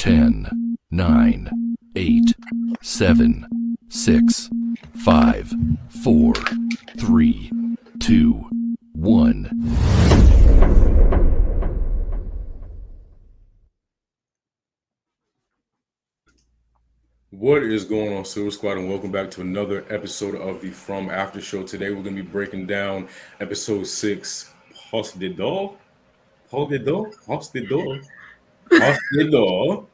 10, 9, 8, 7, 6, 5, 4, 3, 2, 1. What is going on, Silver Squad, and welcome back to another episode of the From After Show. Today we're going to be breaking down episode 6, Pas de Deux. Pas de Deux? Pas de Deux? Pas de Deux.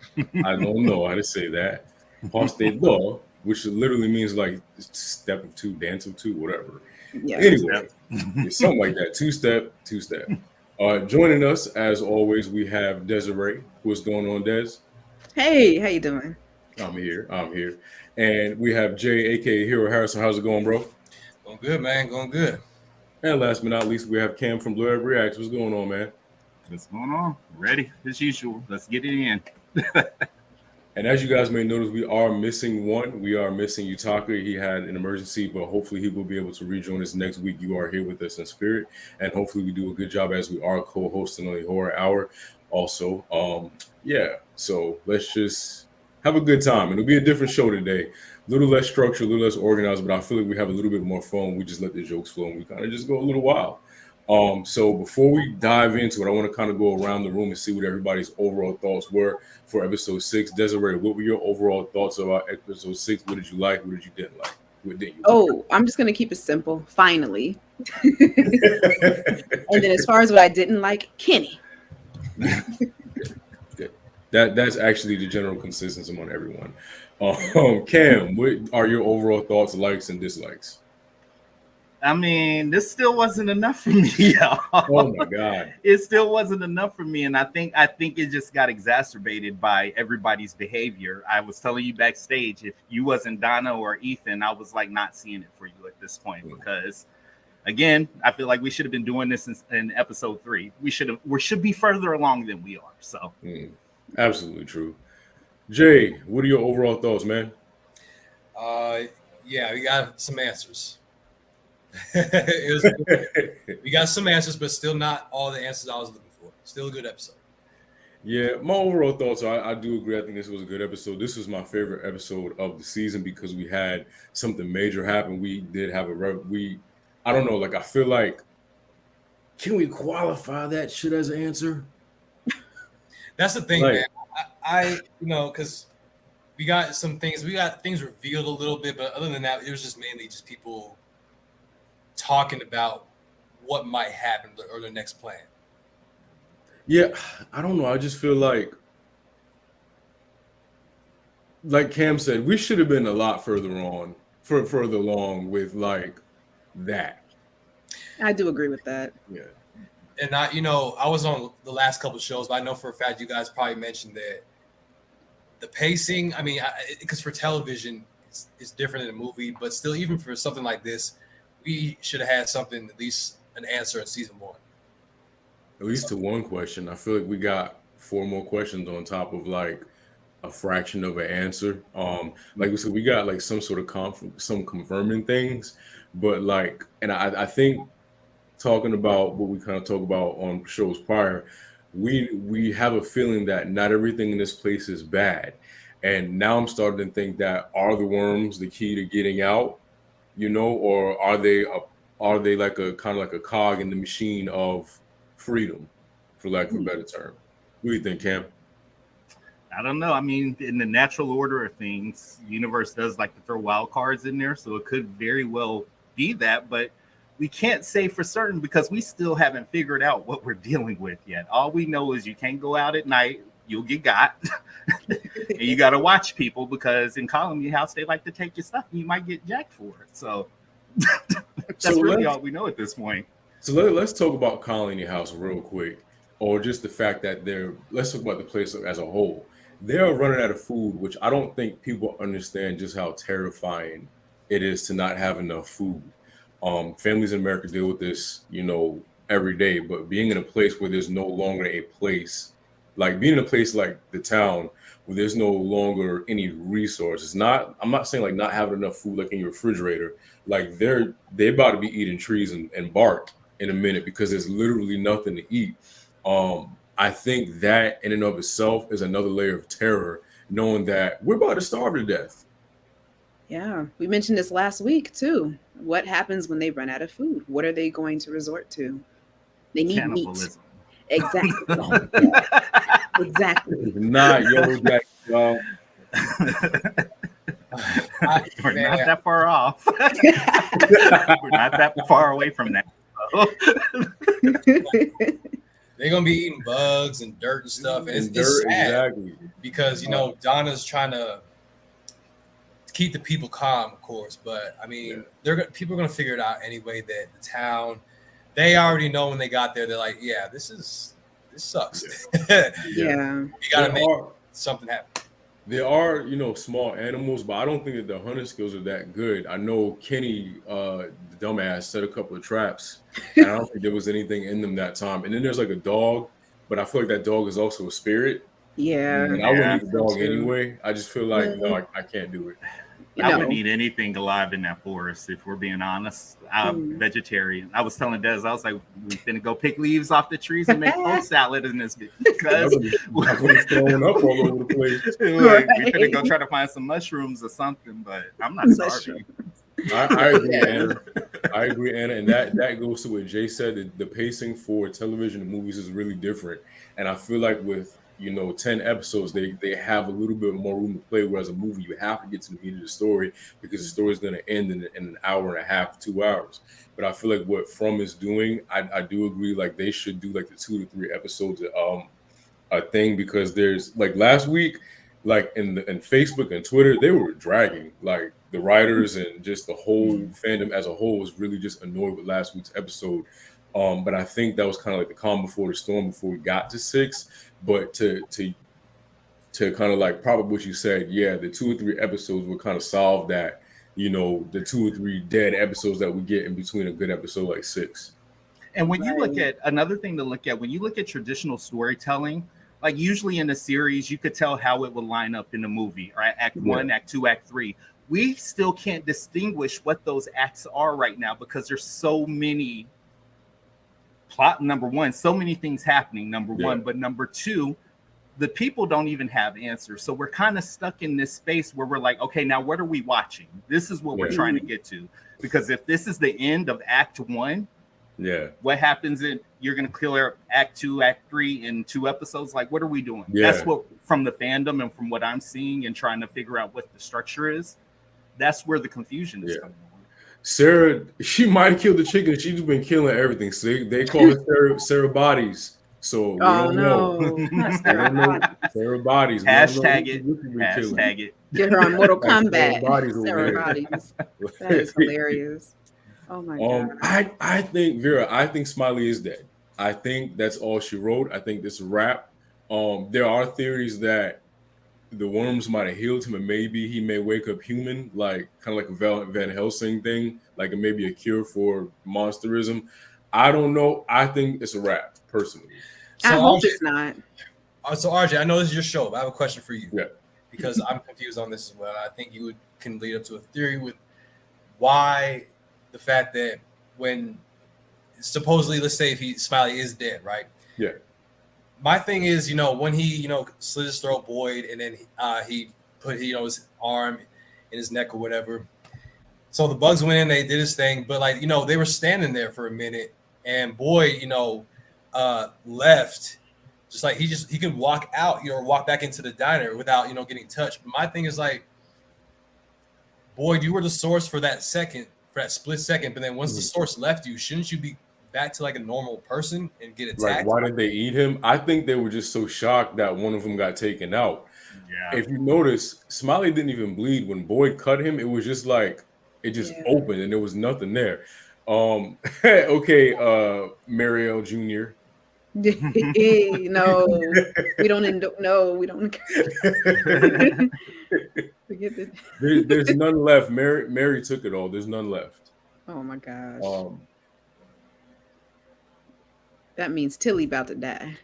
I don't know how to say that. Pas de Deux, which literally means like step of two, dance of two, whatever. Yeah. Anyway, it's something like that. Two-step. Joining us, as always, we have Desiree. What's going on, Des? Hey, how you doing? I'm here. And we have Jay, a.k.a. Hero Harrison. How's it going, bro? Going good, man. Going good. And last but not least, we have Cam from Blue Egg Reacts. What's going on, man? What's going on? Ready as usual. Let's get it in. And as you guys may notice, we are missing one. We are missing Utaka. He had an emergency, but hopefully he will be able to rejoin us next week. You are here with us in spirit, and hopefully we do a good job as we are co-hosting on the Horror Hour. Also, so let's just have a good time. It'll be a different show today. A little less structured, a little less organized, but I feel like we have a little bit more fun. We just let the jokes flow and we kind of just go a little wild. So before we dive into it, I want to kind of go around the room and see what everybody's overall thoughts were for episode 6. Desiree, what were your overall thoughts about episode 6? What did you like? What did you didn't like? What didn't you like? Oh, I'm just going to keep it simple. Finally. And then as far as what I didn't like, Kenny. That's actually the general consensus among everyone. Cam, what are your overall thoughts, likes, and dislikes? I mean, this still wasn't enough for me, y'all. Oh my God. It still wasn't enough for me. And I think it just got exacerbated by everybody's behavior. I was telling you backstage, if you wasn't Donna or Ethan, I was like not seeing it for you at this point because again, I feel like we should have been doing this in episode 3. We should be further along than we are. So absolutely true. Jay, what are your overall thoughts, man? We got some answers. We got some answers, but still not all the answers I was looking for. Still a good episode. Yeah, my overall thoughts are I do agree. I think this was a good episode. This was my favorite episode of the season because we had something major happen. We did have I don't know, like I feel like, can we qualify that shit as an answer? That's the thing, man. I because we got things revealed a little bit, but other than that, it was just mainly just people talking about what might happen or the next plan. Yeah, I don't know. I just feel like Cam said, we should have been a lot further along with like that. I do agree with that. Yeah. And I was on the last couple of shows, but I know for a fact you guys probably mentioned that the pacing, I mean, because for television, it's different than a movie, but still, even for something like this, we should have had something, at least an answer in season 1. At least to one question. I feel like we got 4 more questions on top of like a fraction of an answer. Like we said, we got like some sort of some confirming things, but like, and I think talking about what we kind of talk about on shows prior, we have a feeling that not everything in this place is bad. And now I'm starting to think that are the worms the key to getting out, or are they like a kind of like a cog in the machine of freedom, for lack of a better term? What do you think, Cam? I don't know. I mean, in the natural order of things, the universe does like to throw wild cards in there, so it could very well be that, but we can't say for certain because we still haven't figured out what we're dealing with yet. All we know is you can't go out at night, you'll get got, and you got to watch people because in Colony House, they like to take your stuff and you might get jacked for it. So that's really all we know at this point. So let's talk about Colony House real quick, or just the fact that let's talk about the place as a whole. They're running out of food, which I don't think people understand just how terrifying it is to not have enough food. Families in America deal with this, every day, but being in a place where there's no longer a place, like being in a place like the town where there's no longer any resources. I'm not saying like not having enough food like in your refrigerator, like they're about to be eating trees and bark in a minute because there's literally nothing to eat. I think that in and of itself is another layer of terror, knowing that we're about to starve to death. Yeah, we mentioned this last week too. What happens when they run out of food? What are they going to resort to? They need meat. Cannibalism. Exactly. Exactly. Not Jack, y'all. We're not that far off. We're not that far away from that. They're gonna be eating bugs and dirt and stuff, and it's sad exactly. because Donna's trying to keep the people calm, of course. But I mean, people are gonna figure it out anyway. That the town, they already know when they got there. They're like, yeah, this sucks. Yeah. You gotta make something happen. There are, small animals, but I don't think that the hunting skills are that good. I know Kenny, the dumbass, set a couple of traps, and I don't think there was anything in them that time. And then there's like a dog, but I feel like that dog is also a spirit. Yeah. And I wouldn't eat the dog anyway. I just feel like, no, I can't do it. I wouldn't eat anything alive in that forest, if we're being honest. I'm vegetarian. I was telling Des, I was like, we finna go pick leaves off the trees and make fruit salad in this bitch. Because I'm throwing up all over the place. Like, we finna go try to find some mushrooms or something, but I'm not starving. I agree, Anna. I agree, Anna. And that goes to what Jay said. The pacing for television and movies is really different. And I feel like with 10 episodes, they have a little bit more room to play, whereas a movie, you have to get to the meat of the story because the story is going to end in an hour and a half, 2 hours. But I feel like what From is doing, I do agree, like they should do like the 2 to 3 episodes a thing, because there's like last week, like in Facebook and Twitter, they were dragging, like the writers and just the whole fandom as a whole was really just annoyed with last week's episode. But I think that was kind of like the calm before the storm before we got to 6. But to kind of like probably what you said, the 2 or 3 episodes will kind of solve that, the 2 or 3 dead episodes that we get in between a good episode like 6. And when you look at another thing to look at, when you look at traditional storytelling, like usually in a series, you could tell how it would line up in the movie, right? Act 1, Act 2, Act 3. We still can't distinguish what those acts are right now because there's so many plot, number one, so many things happening, number one, but number 2, the people don't even have answers. So we're kind of stuck in this space where we're like, okay, now what are we watching? This is what we're trying to get to. Because if this is the end of Act 1, what happens in you're going to clear Act 2, Act 3 in 2 episodes? Like, what are we doing? That's what, from the fandom and from what I'm seeing and trying to figure out what the structure is, that's where the confusion is coming. Sarah, she might have killed the chicken. She's been killing everything. So they call her Sarah Bodies. So we don't know. Sarah Bodies. Hashtag it. Get her on Mortal Kombat. Sarah Bodies. That is hilarious. Oh my god. I think Vera. I think Smiley is dead. I think that's all she wrote. I think this is a wrap. There are theories that the worms might have healed him, and maybe he may wake up human, like kind of like a Van Helsing thing, like it may be a cure for monsterism. I don't know. I think it's a wrap, personally. So I hope it's not. So RJ, I know this is your show, but I have a question for you. Yeah. Because I'm confused on this as well. I think you can lead up to a theory with why the fact that when supposedly, let's say if Smiley is dead, right? Yeah. My thing is, when he, slit his throat, Boyd, and then he put, his arm in his neck or whatever. So the bugs went in, they did his thing, but like, they were standing there for a minute, and Boyd, left, just like he can walk out, walk back into the diner without, getting touched. But my thing is like, Boyd, you were the source for that split second, but then once the source left you, shouldn't you be back to like a normal person and get attacked? Like, why did they eat him? I think they were just so shocked that one of them got taken out. Yeah. If you notice, Smiley didn't even bleed when Boyd cut him. It was just like it just opened and there was nothing there. Okay, Mariel Jr. No, we don't. No, we don't. Forget it. There's none left. Mary took it all. There's none left. Oh my gosh. That means Tilly about to die.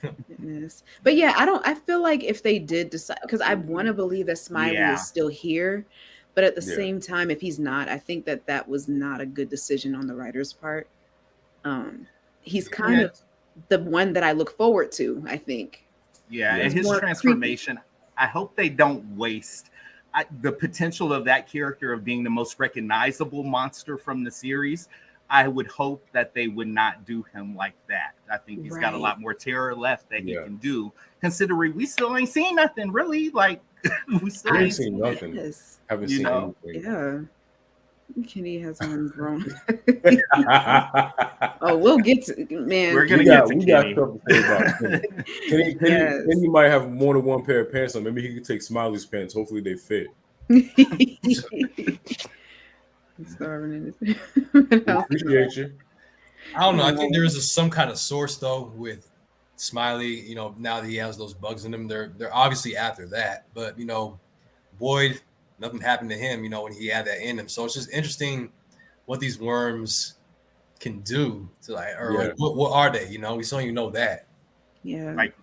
Goodness. But yeah, I feel like if they did decide, because I want to believe that Smiley is still here, but at the same time, if he's not, I think that was not a good decision on the writer's part. he's kind of the one that I look forward to, I think. Yeah, He's and his more transformation, I hope they don't waste the potential of that character of being the most recognizable monster from the series. I would hope that they would not do him like that. I think he's got a lot more terror left that he can do, considering we still ain't seen nothing really. Like, we still ain't seen nothing. Yes. Haven't seen anything. Yeah. Kenny has one grown. Oh, we'll get to, man. We're gonna get to we Kenny. got stuff to say about Kenny. Kenny might have more than one pair of pants on. Maybe he could take Smiley's pants. Hopefully they fit. Appreciate you. I don't know. I think there is some kind of source though with Smiley. You know, now that he has those bugs in him, they're obviously after that. But you know, Boyd, nothing happened to him. You know, when he had that in him. So it's just interesting what these worms can do to like, what are they? You know, we still don't even know that. Yeah, like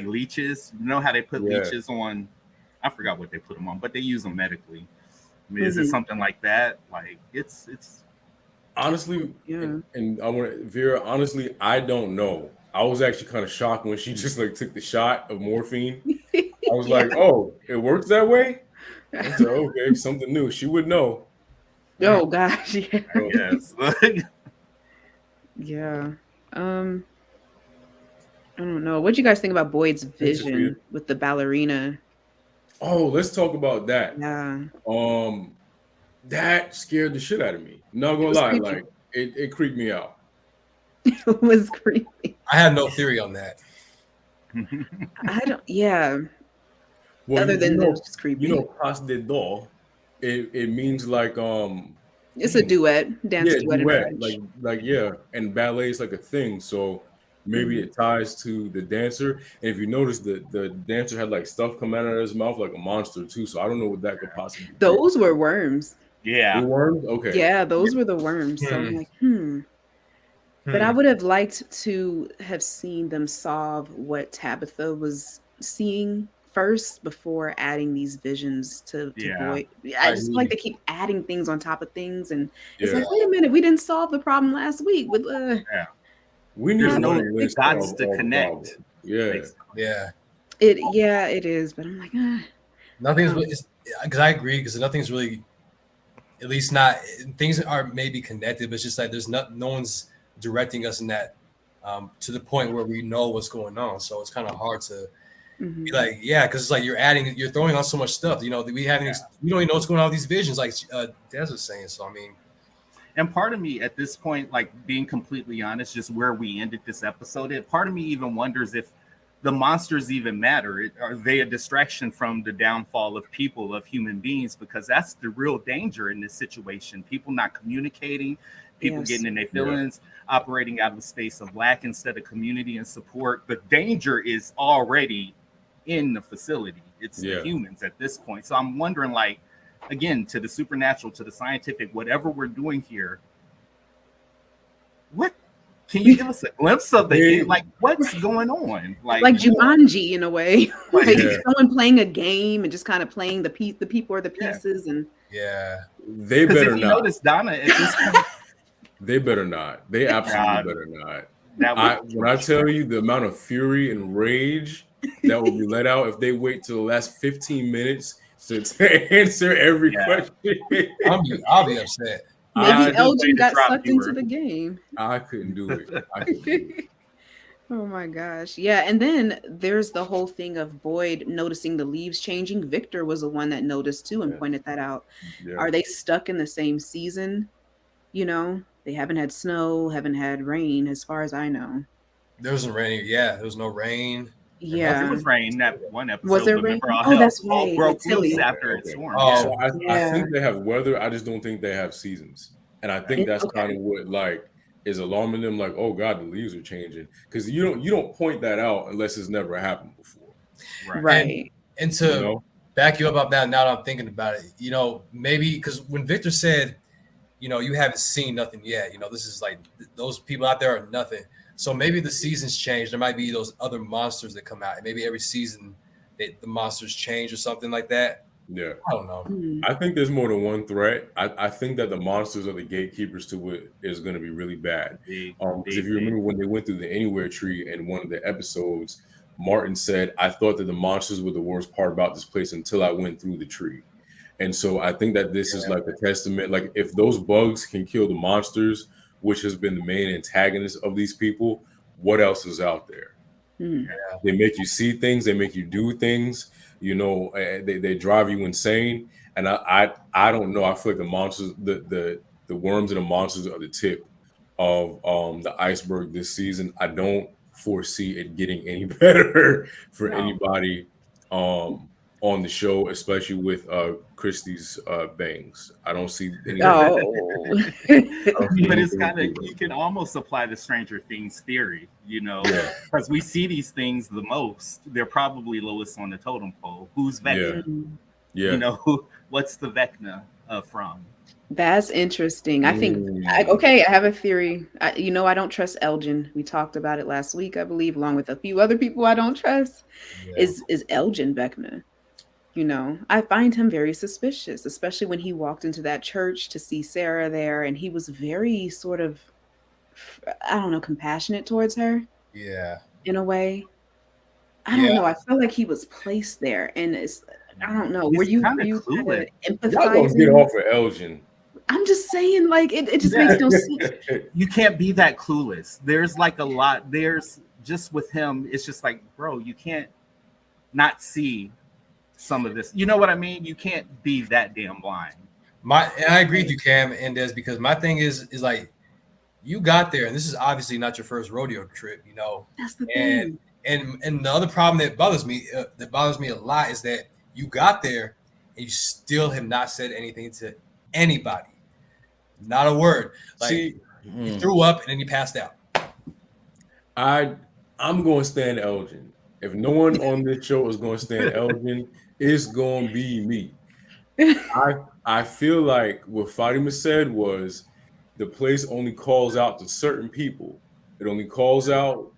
leeches. You know how they put leeches on? I forgot what they put them on, but they use them medically. I mean, is it something like that? Like it's honestly, and I want Vera. Honestly, I don't know. I was actually kind of shocked when she just like took the shot of morphine. I was like, oh, it works that way. I said, okay, something new. She would know. Oh gosh, yeah. Yes. Yeah. I don't know. What do you guys think about Boyd's vision with the ballerina? Oh, let's talk about that. Yeah. That scared the shit out of me. Not gonna lie, creepy. Like it creeped me out. It was creepy. I had no theory on that. I don't. Yeah. Well, other than it's just creepy. You know, Pas de Deux. It means like It's a duet, dance duet. Like and ballet is like a thing. So maybe it ties to the dancer. And if you notice, the dancer had like stuff come out of his mouth like a monster too. So I don't know what that could possibly be. Those were worms. Yeah. The worms? Okay. Yeah, those were the worms. So I'm like, But I would have liked to have seen them solve what Tabitha was seeing first before adding these visions to Boyd. I just feel like they keep adding things on top of things. And it's like, wait a minute, we didn't solve the problem last week with we need no dots to connect. Yeah. It is, but I'm like, nothing's because I agree, because nothing's really, at least not, things are maybe connected, but it's just like there's no one's directing us in that to the point where we know what's going on. So it's kind of hard to be like, because it's like you're throwing on so much stuff. You know, we don't even know what's going on with these visions, like Des was saying. So I mean. And part of me at this point, like being completely honest, just where we ended this episode, part of me even wonders if the monsters even matter. Are they a distraction from the downfall of people, of human beings? Because that's the real danger in this situation. People not communicating, people getting in their feelings, operating out of a space of lack instead of community and support. The danger is already in the facility. It's the humans at this point. So I'm wondering, like, again, to the supernatural, to the scientific, whatever we're doing here, what can you give us a glimpse of like what's going on? Like Jumanji in a way, like someone playing a game and just kind of playing the people or the pieces, and they better if you not. Notice Donna at this point, they better not. They absolutely better not. When I tell you the amount of fury and rage that will be let out if they wait till the last 15 minutes to answer every question. I'll be upset. Maybe Elgin got sucked into the game. I couldn't do it. Oh my gosh. Yeah. And then there's the whole thing of Boyd noticing the leaves changing. Victor was the one that noticed too and pointed that out. Yeah. Are they stuck in the same season? You know, they haven't had snow, haven't had rain, as far as I know. There wasn't rain. Yeah, there was no rain. Yeah, it was rain that one episode. Was there rain? That's right. All broke loose after it stormed. So I think they have weather. I just don't think they have seasons, and I think that's kind of what like is alarming them. Like, oh God, the leaves are changing, because you don't point that out unless it's never happened before. Right. And to back you up that, now that I'm thinking about it, you know, maybe because when Victor said, you know, you haven't seen nothing yet. You know, this is like those people out there are nothing. So maybe the seasons change. There might be those other monsters that come out. And maybe every season the monsters change or something like that. Yeah. I don't know. I think there's more than one threat. I think that the monsters are the gatekeepers to it is going to be really bad. Because if you remember when they went through the Anywhere tree in one of the episodes, Martin said, I thought that the monsters were the worst part about this place until I went through the tree. And so I think that this is like a testament. Like if those bugs can kill the monsters, which has been the main antagonist of these people, what else is out there? They make you see things. They make you do things. You know, they drive you insane. And I don't know. I feel like the monsters, the worms and the monsters are the tip of the iceberg this season. I don't foresee it getting any better for anybody on the show, especially with Kristi's bangs. I don't see any. But it's kind of, you can almost apply the Stranger Things theory, you know, because we see these things the most. They're probably lowest on the totem pole. Who's Vecna? You know, what's the Vecna from? That's interesting. I think, I have a theory. I don't trust Elgin. We talked about it last week, I believe, along with a few other people I don't trust. Is Elgin Vecna? You know, I find him very suspicious, especially when he walked into that church to see Sarah there, and he was very sort of, I don't know, compassionate towards her. Yeah. In a way. I don't know. I feel like he was placed there, and it's, I don't know. Were you kind of empathizing? Y'all gonna get off of Elgin. I'm just saying, like, it just makes no sense. You can't be that clueless. There's like a lot. There's just with him, it's just like, bro, you can't not see some of this. You know what I mean? You can't be that damn blind. And I agree with you, Cam, and Des, because my thing is like, you got there, and this is obviously not your first rodeo trip, you know. That's the thing. And the other problem that bothers me a lot is that you got there and you still have not said anything to anybody. Not a word. Like, you threw up and then you passed out. I'm going to stand Elgin. If no one on this show is going to stand Elgin, it's going to be me. I feel like what Fatima said was the place only calls out to certain people. It only calls out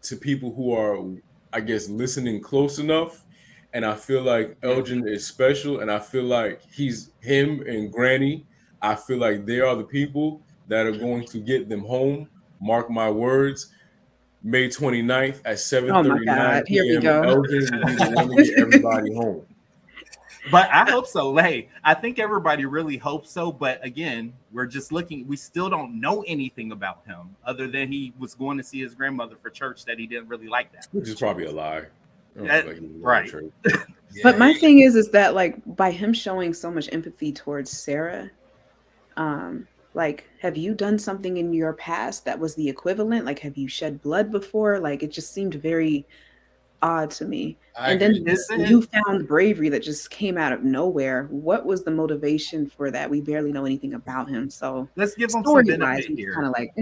to people who are, I guess, listening close enough. And I feel like Elgin is special. And I feel like him and Granny, I feel like they are the people that are going to get them home. Mark my words. May 29th at 7:39 Here we p.m. go. Elgin will be the one to get everybody home. But I hope so. Hey, I think everybody really hopes so. But again, we're just looking. We still don't know anything about him other than he was going to see his grandmother for church that he didn't really like that. Which is probably a lie. Right. But my thing is that, like, by him showing so much empathy towards Sarah, like, have you done something in your past that was the equivalent? Like, have you shed blood before? Like, it just seemed very odd to me. And then this newfound bravery that just came out of nowhere. What was the motivation for that? We barely know anything about him. So let's give him some benefit he's here. Kind of like,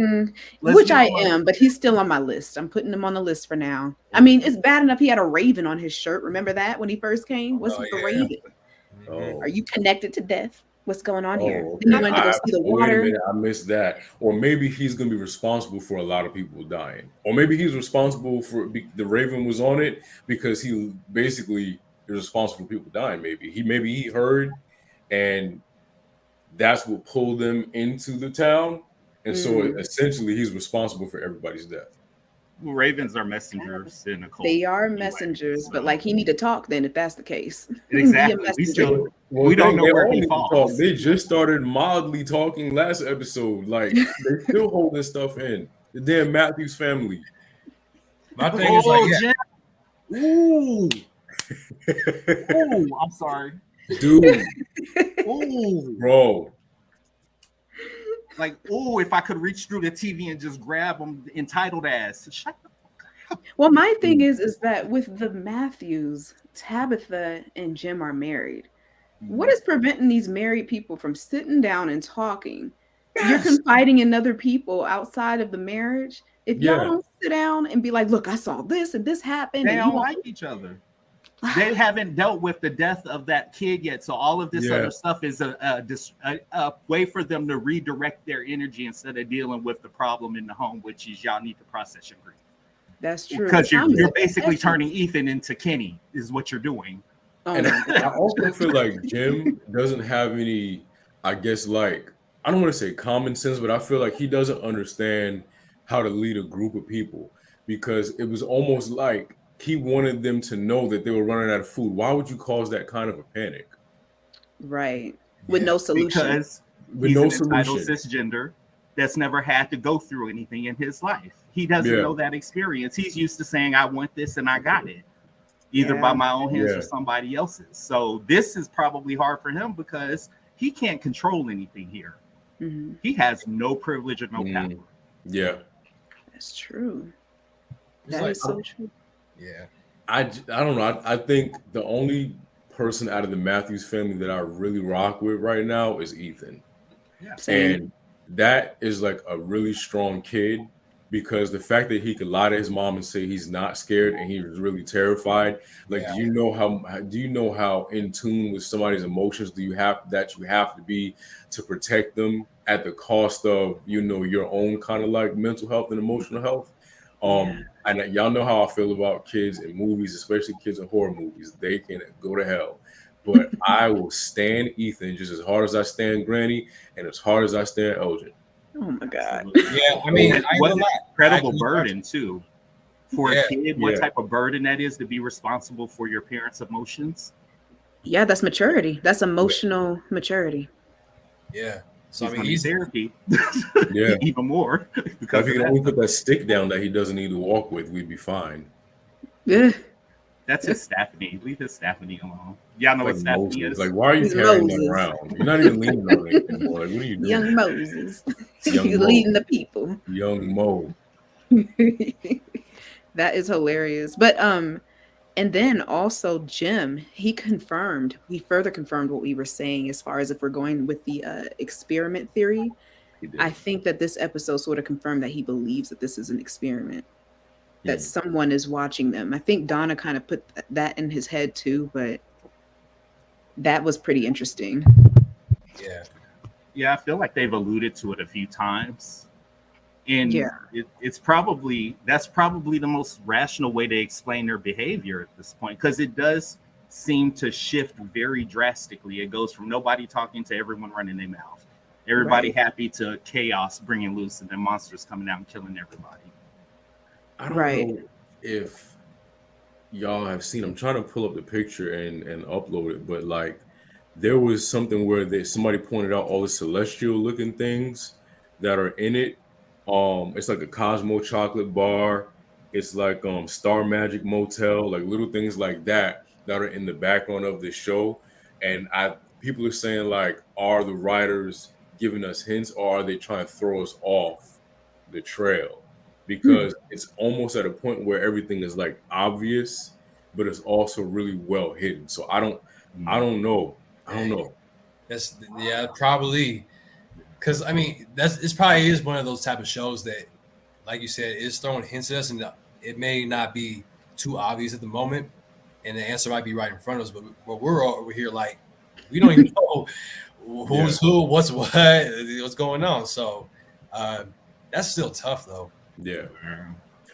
which I am, but he's still on my list. I'm putting him on the list for now. I mean, it's bad enough he had a raven on his shirt. Remember that when he first came? What's with the raven? Are you connected to death? What's going on here? Okay. You went to go see the water. Wait a minute, I missed that. Or maybe he's going to be responsible for a lot of people dying. Or maybe he's responsible for the Raven was on it because he basically is responsible for people dying. Maybe he heard, and that's what pulled them into the town. And so essentially, he's responsible for everybody's death. Well, ravens are messengers in a cult. They are messengers, but like he need to talk then if that's the case. Exactly. We don't know where he falls. They just started mildly talking last episode. Like they still holding stuff in. The damn Matthews family. My thing is like, ooh, I'm sorry, dude. Ooh, bro. Like, if I could reach through the TV and just grab them, entitled ass. Shut the fuck up. Well, my thing is that with the Matthews, Tabitha and Jim are married. What is preventing these married people from sitting down and talking? Yes. You're confiding in other people outside of the marriage. If y'all don't sit down and be like, look, I saw this and this happened. They don't like each other. They haven't dealt with the death of that kid yet. So all of this other stuff is a way for them to redirect their energy instead of dealing with the problem in the home, which is y'all need to process your grief. That's true. Because you're basically turning Ethan into Kenny is what you're doing. Oh And my I god. also feel like Jim doesn't have any, I guess, like, I don't want to say common sense, but I feel like he doesn't understand how to lead a group of people, because it was almost like he wanted them to know that they were running out of food. Why would you cause that kind of a panic Right. With Yeah. no solution. Because with he's no an entitled solution? cisgender that's never had to go through anything in his life. He doesn't Yeah, know that experience. He's used to saying, I want this and I got it, either by Yeah. my own hands or yeah, somebody else's. So this is probably hard for him because he can't control anything here. Mhm. He has no privilege or no power. yeah. That's true. It's That like, is so true. I don't know. I think the only person out of the Matthews family that I really rock with right now is Ethan. Same. And that is like a really strong kid, because the fact that he could lie to his mom and say he's not scared and he was really terrified. Like, yeah, do you know how in tune with somebody's emotions you have to be to protect them at the cost of, your own kind of like mental health and emotional health? Yeah. And y'all know how I feel about kids in movies, especially kids in horror movies. They can go to hell. But I will stand Ethan just as hard as I stand Granny and as hard as I stand Elgin. Oh my god. Absolutely. yeah. I mean, I And ain't what gonna an lie. I incredible agree. burden too for Yeah, a kid. What yeah. type of burden that is to be responsible for your parents' emotions. Yeah, that's maturity. That's emotional maturity. Yeah. So I He's mean, going to he's therapy Yeah. even more If because he of can only that. put that stick down that he doesn't need to walk with, we'd be fine. Yeah. That's his Stephanie. Leave his Stephanie alone. Y'all know Like what Stephanie Moses. is. Like, why are you He's carrying that Moses. around? You're not even leaning on it anymore. Like, what are you doing? Young Moses. Young He's Mo. leading the people. Young Mo. That is hilarious. But and then also Jim, he further confirmed what we were saying as far as if we're going with the experiment theory. He did. I think that this episode sort of confirmed that he believes that this is an experiment, that someone is watching them. I think Donna kind of put that in his head too, but that was pretty interesting. yeah. Yeah, I feel like they've alluded to it a few times. And Yeah. that's probably the most rational way to explain their behavior at this point, because it does seem to shift very drastically. It goes from nobody talking to everyone running their mouth, everybody Right. happy, to chaos bringing loose and then monsters coming out and killing everybody. I don't Right. know if y'all have seen. I'm trying to pull up the picture and upload it, but like there was something where somebody pointed out all the celestial looking things that are in it. It's like a Cosmo chocolate bar. It's like Star Magic Motel, like little things like that are in the background of the show. And people are saying, like, are the writers giving us hints, or are they trying to throw us off the trail? Because it's almost at a point where everything is like obvious, but it's also really well hidden. So I don't know. That's probably, because I mean it's probably is one of those type of shows that, like you said, is throwing hints at us, and it may not be too obvious at the moment, and the answer might be right in front of us, but we're all over here like we don't even know who's who, what's going on. So that's still tough though. Yeah.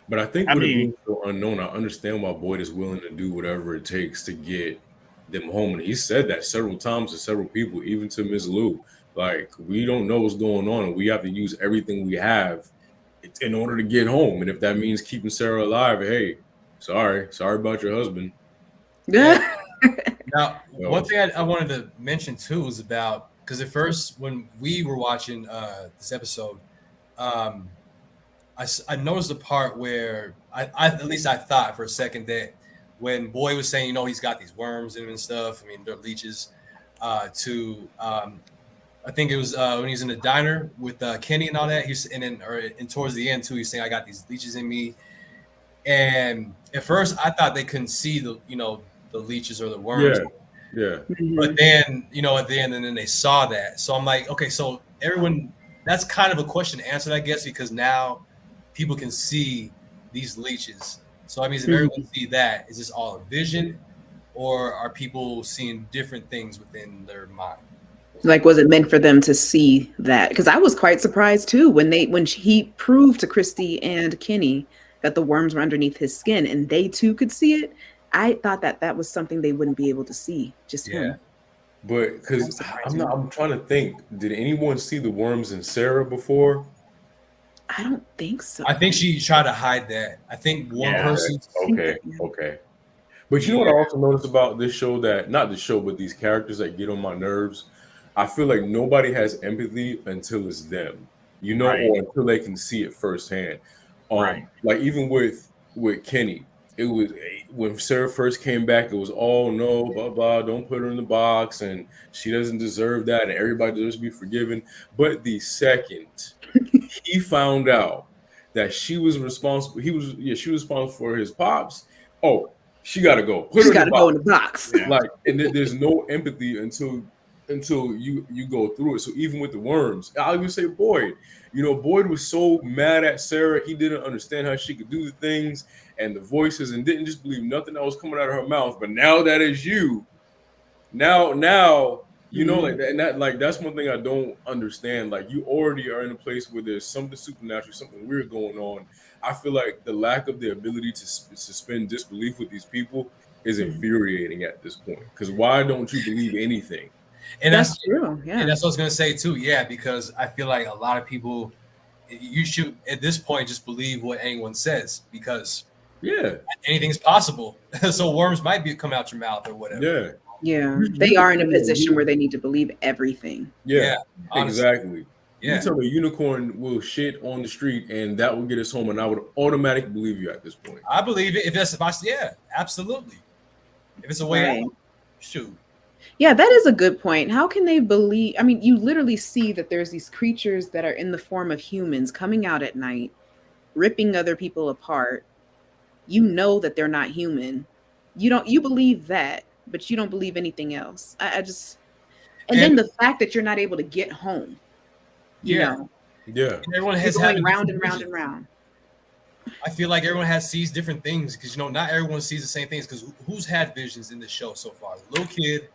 But I think with it being so unknown, I understand why Boyd is willing to do whatever it takes to get them home. And he said that several times to several people, even to Ms. Lou. Like, we don't know what's going on, and we have to use everything we have in order to get home. And if that means keeping Sarah alive, hey, sorry about your husband. Yeah. Now, one thing I wanted to mention too was about, because at first when we were watching this episode, I noticed the part where I at least I thought for a second that when Boy was saying, he's got these worms in him and stuff. I mean, they're leeches. I think it was when he was in the diner with Kenny and all that. And towards the end too, he's saying, I got these leeches in me. And at first, I thought they couldn't see the leeches or the worms. Yeah. But then, at the end, and then they saw that. So I'm like, okay, so everyone, that's kind of a question answered, I guess, because now people can see these leeches. So I mean, if everyone see that, is this all a vision, or are people seeing different things within their mind? Like, was it meant for them to see that? Because I was quite surprised too when he proved to Kristi and Kenny that the worms were underneath his skin, and they too could see it. I thought that was something they wouldn't be able to see, just him. But because I'm trying to think, did anyone see the worms in Sarah before? I don't think so. I think she tried to hide that. I think one person. Okay. But you know what I also noticed about this show, that not the show, but these characters that get on my nerves. I feel like nobody has empathy until it's them, you know, or until they can see it firsthand. Like even with Kenny, it was when Sarah first came back, it was all no, blah blah, don't put her in the box, and she doesn't deserve that, and everybody deserves to be forgiven. But the second he found out that she was responsible, she was responsible for his pops. Oh, she got to go. She's got to go in the box. Like, and there's no empathy until you go through it. So even with the worms, I'll even say Boyd. You know, Boyd was so mad at Sarah. He didn't understand how she could do the things and the voices, and didn't just believe nothing that was coming out of her mouth. But now that is you. Now, you know, like that, and that, like, that's one thing I don't understand. Like, you already are in a place where there's something supernatural, something weird going on. I feel like the lack of the ability to suspend disbelief with these people is infuriating at this point. Because why don't you believe anything? And that's true. Yeah. And that's what I was gonna say too. Yeah, because I feel like a lot of people, you should at this point just believe what anyone says, because anything's possible. So worms might come out your mouth or whatever. Yeah, they are in a position where they need to believe everything. Yeah, exactly. You tell me a unicorn will shit on the street and that will get us home, and I would automatically believe you at this point. I believe it if absolutely. If it's a way out, shoot. Yeah, that is a good point. How can they believe? I mean, you literally see that there's these creatures that are in the form of humans coming out at night, ripping other people apart. You know that they're not human. You believe that, but you don't believe anything else. I just, and then the fact that you're not able to get home. You know? And everyone has going round and round and round. I feel like everyone sees different things, because not everyone sees the same things. Because who's had visions in the show so far? The little kid,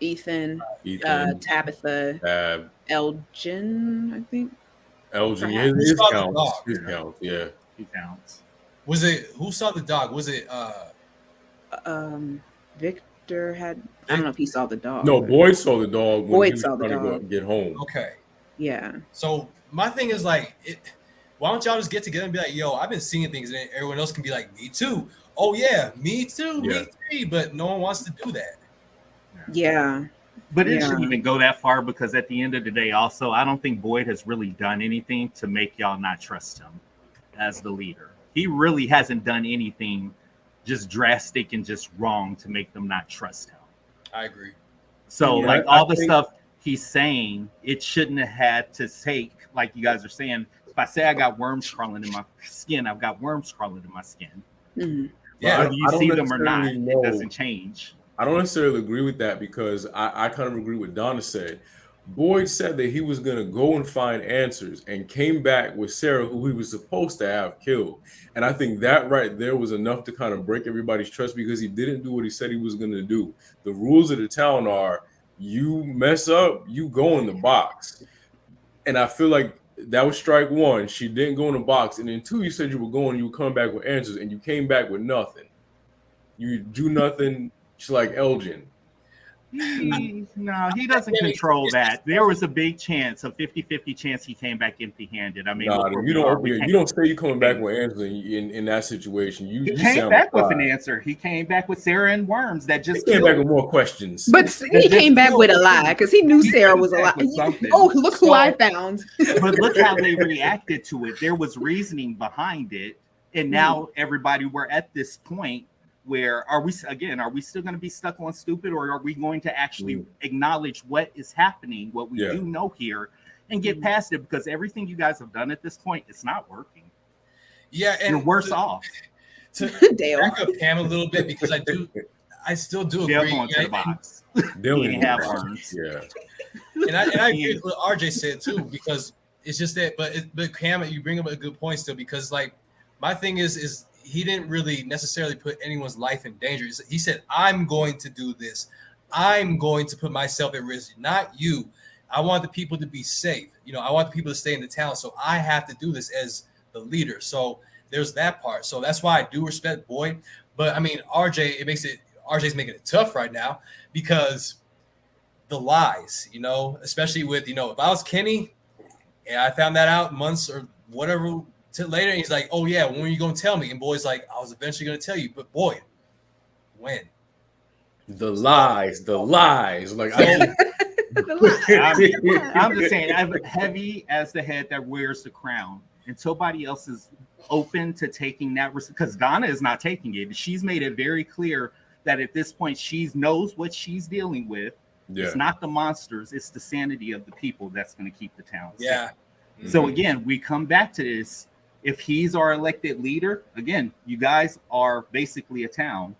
Ethan, Tabitha, Elgin, I think. Elgin, his counts. He counts. Was it who saw the dog? Was it Victor had? I don't know if he saw the dog. No, Boyd saw the dog. Boyd saw the dog. Go and get home. Okay. Yeah. So my thing is like, why don't y'all just get together and be like, yo, I've been seeing things, and then everyone else can be like, me too. Oh yeah, me too, me too. But no one wants to do that. Yeah. But it shouldn't even go that far, because at the end of the day, also, I don't think Boyd has really done anything to make y'all not trust him as the leader. He really hasn't done anything just drastic and just wrong to make them not trust him. I agree. So like all the stuff he's saying, it shouldn't have had to take, like you guys are saying, if I say I got worms crawling in my skin, I've got worms crawling in my skin. Mm-hmm. Yeah, whether you see them or not, it doesn't change. I don't necessarily agree with that, because I kind of agree with Donna said. Boyd said that he was going to go and find answers, and came back with Sarah, who he was supposed to have killed. And I think that right there was enough to kind of break everybody's trust, because he didn't do what he said he was going to do. The rules of the town are, you mess up, you go in the box. And I feel like that was strike one. She didn't go in the box. And then two, you said you were going, you were coming back with answers, and you came back with nothing. You do nothing. She's like Elgin. No, he doesn't control that. There was a big chance, a 50-50 chance he came back empty-handed. I mean, you don't say you're coming back with answers in that situation. He came back with an answer. He came back with Sarah and worms that just came back with more questions. But he came back with a lie, because he knew Sarah was a lie. Oh, look who I found. But look how they reacted to it. There was reasoning behind it, and now everybody, we're at this point where are we still going to be stuck on stupid, or are we going to actually acknowledge what is happening, what we do know here, and get past it? Because everything you guys have done at this point, it's not working. Yeah, and you're worse off. To back up Pam a little bit, because I still do agree. Going to the box. They have arms. Yeah, and I agree with what RJ said too, because it's just that. But Pam, you bring up a good point still, because like my thing is he didn't really necessarily put anyone's life in danger. He said, I'm going to do this. I'm going to put myself at risk, not you. I want the people to be safe. I want the people to stay in the town. So I have to do this as the leader. So there's that part. So that's why I do respect Boyd. But I mean, RJ's making it tough right now because the lies, especially with, if I was Kenny and I found that out months or whatever later, and he's like, oh yeah, when are you going to tell me? And Boyd's like, I was eventually going to tell you, but Boyd, when? The lies. Like, I'm just saying, I'm heavy as the head that wears the crown. Until somebody else is open to taking that risk, because Donna is not taking it. She's made it very clear that at this point she knows what she's dealing with. Yeah. It's not the monsters, it's the sanity of the people that's going to keep the town safe. Yeah. Mm-hmm. So again, we come back to this. If he's our elected leader, again, you guys are basically a town.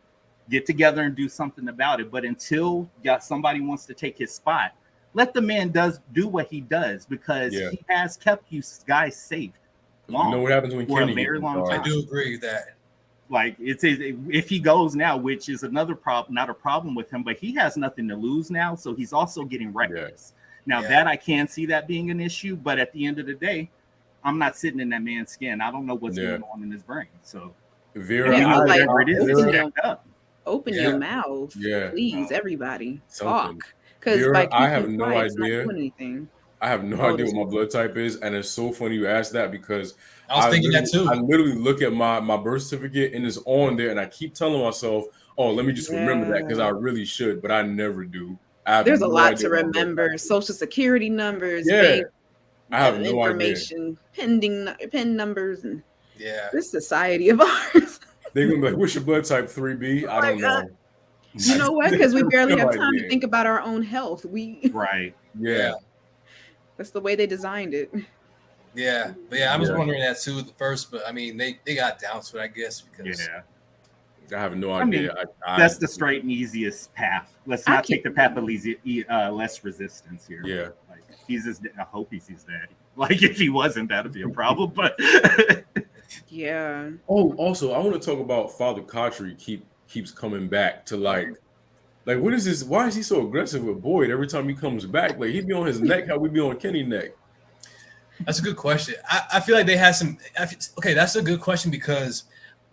Get together and do something about it. But until somebody wants to take his spot, let the man do what he does, because he has kept you guys safe. You know what happens when Kenny? A very long time. I do agree with that. Like, if he goes now, which is another problem, not a problem with him, but he has nothing to lose now, so he's also getting reckless. Now that I can see that being an issue, but at the end of the day, I'm not sitting in that man's skin. I don't know what's going on in his brain. So whatever it is, open your mouth, please, everybody. Talk. Because I have no idea. I have no idea what my blood type is, and it's so funny you asked that, because I was thinking that too. I literally look at my birth certificate and it's on there, and I keep telling myself, "Oh, let me just remember that," because I really should, but I never do. There's a lot to remember: social security numbers, bank, I have no information, PIN numbers, and this society of ours. They're gonna be like, "What's your blood type? 3B?" I don't know. You know what? Because we barely have time to think about our own health. That's the way they designed it. Yeah, but I was wondering that too at first, but I mean, they got down to it, I guess, because I have no idea. That's the straight and easiest path. Let's not take the path of less resistance here. Yeah, like I hope he's his daddy. Like, if he wasn't, that'd be a problem. But Oh, also, I want to talk about Father Khatri keeps coming back to like what is this? Why is he so aggressive with Boyd every time he comes back? Like, he'd be on his neck, how we be on Kenny's neck. That's a good question. I feel like they had some. Okay, that's a good question, because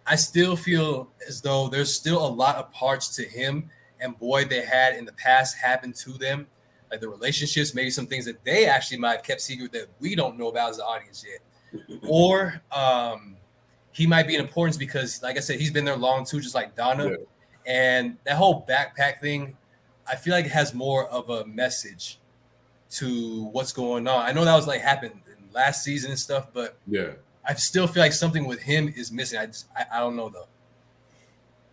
I still feel as though there's still a lot of parts to him and Boyd they had in the past happen to them, like the relationships, maybe some things that they actually might have kept secret that we don't know about as the audience yet, or he might be in importance because, like I said, he's been there long too, just like Donna. And that whole backpack thing, I feel like it has more of a message to what's going on. I know that was like happened in last season and stuff, but I still feel like something with him is missing. I don't know though.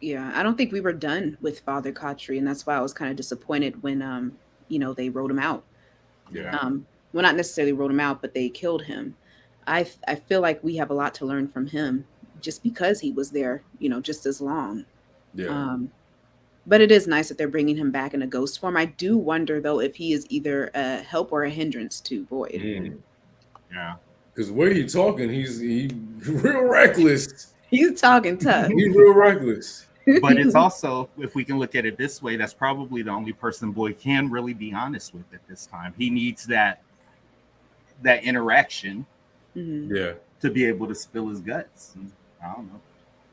Yeah, I don't think we were done with Father Khatri, and that's why I was kind of disappointed when they wrote him out. Well, not necessarily wrote him out, but they killed him. I feel like we have a lot to learn from him just because he was there, just as long. But it is nice that they're bringing him back in a ghost form. I do wonder, though, if he is either a help or a hindrance to Boyd. Because the way he's talking, he's real reckless. He's talking tough. He's real reckless. But it's also, if we can look at it this way, that's probably the only person Boyd can really be honest with at this time. He needs that interaction to be able to spill his guts. I don't know.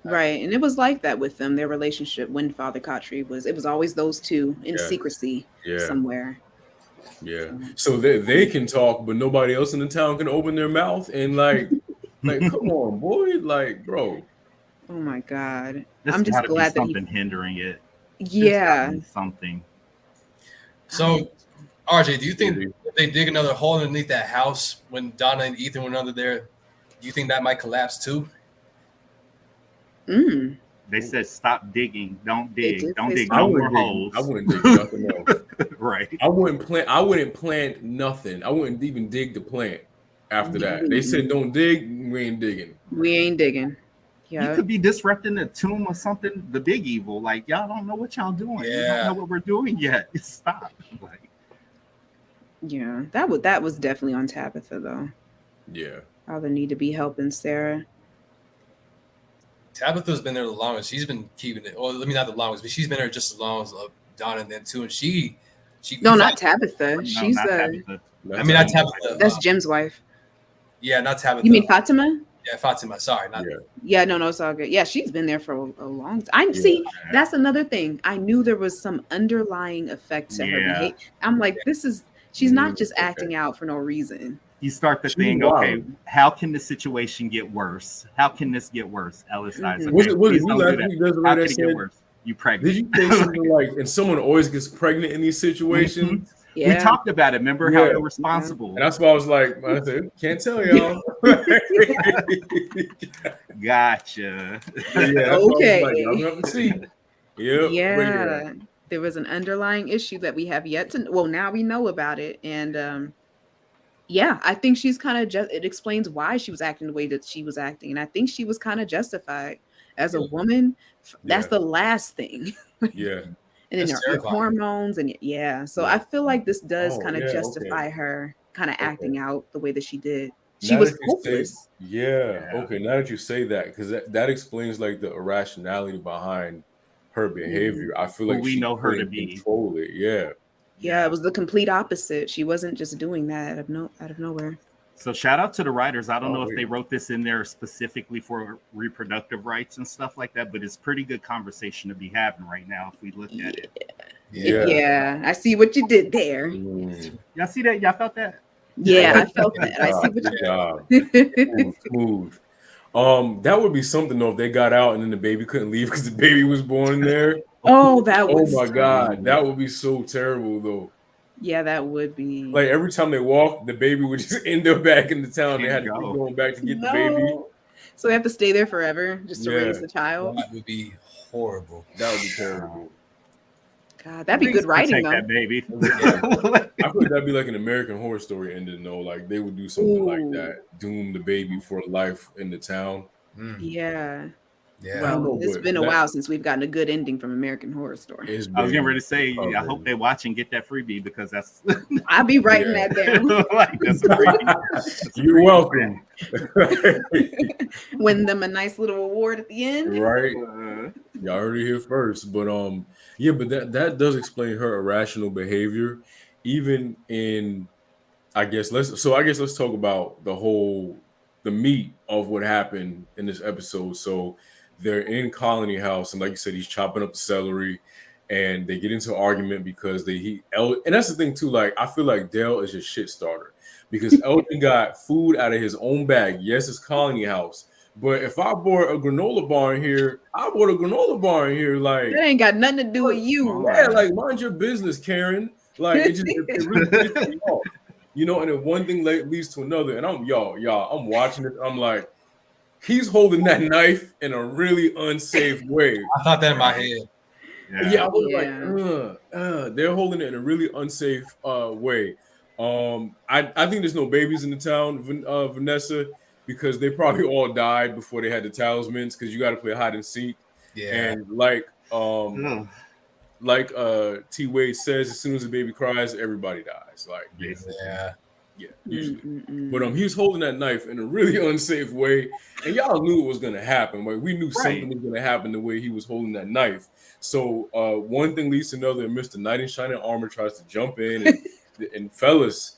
Right. And it was like that with them, their relationship when Father Khatri it was always those two in secrecy somewhere. So they can talk, but nobody else in the town can open their mouth and like come on, boy, like, bro. Oh my God. I'm just glad that something hindering it. Something. So, RJ, do you think if they dig another hole underneath that house when Donna and Ethan went under there, do you think that might collapse too? They said stop digging, don't dig, don't dig no more holes. I wouldn't dig nothing else. Right. I wouldn't plant nothing. I wouldn't even dig the plant after that. They said don't dig, we ain't digging. Yeah. You could be disrupting the tomb or something, the big evil. Like, y'all don't know what y'all doing. You don't know what we're doing yet. Stop. That was definitely on Tabitha though. Yeah. Father need to be helping Sarah. Tabitha's been there the longest. She's been keeping it. Well, not the longest, but she's been there just as long as Donna and them too. And she. No, not Tabitha. No, She's not Tabitha. Not Tabitha. That's Jim's wife. Yeah, not Tabitha. You mean Fatima? Yeah, Fatima. Sorry, not Yeah, no, it's all good. Yeah, she's been there for a long time. See, that's another thing. I knew there was some underlying effect to her behavior. I'm like, she's not just acting out for no reason. You start to think, okay, how can the situation get worse? How can this get worse? Ellis dies. Was it me last week? How can it get worse? You pregnant? Did you say something like, and someone always gets pregnant in these situations? Yeah. We talked about it. Remember how irresponsible? And that's why I was like, I said, can't tell y'all. Gotcha. Okay. I'm gonna have to see. Yeah. There was an underlying issue that we have yet to. Well, now we know about it, and yeah, I think she's kind of it explains why she was acting the way that she was acting, and I think she was kind of justified as a woman. That's the last thing. Yeah. And then her hormones and so I feel like this does kind of justify her kind of acting out the way that she did. She was hopeless. Okay. Now that you say that, because that explains like the irrationality behind her behavior. I feel like we know her to be control it. Yeah, it was the complete opposite. She wasn't just doing that out of nowhere. So shout out to the writers. I don't know if they wrote this in there specifically for reproductive rights and stuff like that, but it's pretty good conversation to be having right now if we look at it. Yeah, I see what you did there. Y'all see that? Y'all felt that? Yeah, I felt that. I see what you did. Smooth. That would be something though if they got out and then the baby couldn't leave because the baby was born there. Oh, that was. Oh my God, that would be so terrible though. Yeah, that would be. Like every time they walk, the baby would just end up back in the town. They had to keep going back to get the baby. So they have to stay there forever just to raise the child. That would be horrible. That would be terrible. God, that'd be good writing though. That baby. I feel like that'd be like an American Horror Story ending though. Like they would do something like that, doom the baby for life in the town. Yeah. Well, it's been a while since we've gotten a good ending from American Horror Story. I was getting ready to say, I hope they watch and get that freebie because that's. I'll be writing that down. That's You're welcome. Win them a nice little award at the end. Right. Y'all heard it here first. But but that does explain her irrational behavior, even in I guess let's talk about the meat of what happened in this episode. So they're in Colony House, and like you said, he's chopping up the celery, and they get into an argument because and that's the thing too. Like I feel like Dale is a shit starter because Elgin got food out of his own bag. Yes, it's Colony House, but if I bought a granola bar in here, I bought a granola bar in here. Like that ain't got nothing to do with you. Yeah, like mind your business, Karen. Like it really pisses me off. You know, and then one thing leads to another, and I'm watching it. I'm like, he's holding that knife in a really unsafe way. I thought that in my head. Yeah, I was like, they're holding it in a really unsafe way. I think there's no babies in the town, Vanessa, because they probably all died before they had the talismans. Because you got to play hide and seek. Yeah, and like T Wade says, as soon as the baby cries, everybody dies. Like usually. But he's holding that knife in a really unsafe way, and y'all knew it was gonna happen. Like we knew something was gonna happen the way he was holding that knife. So one thing leads to another, and Mr. Knight in Shining Armor tries to jump in, and fellas,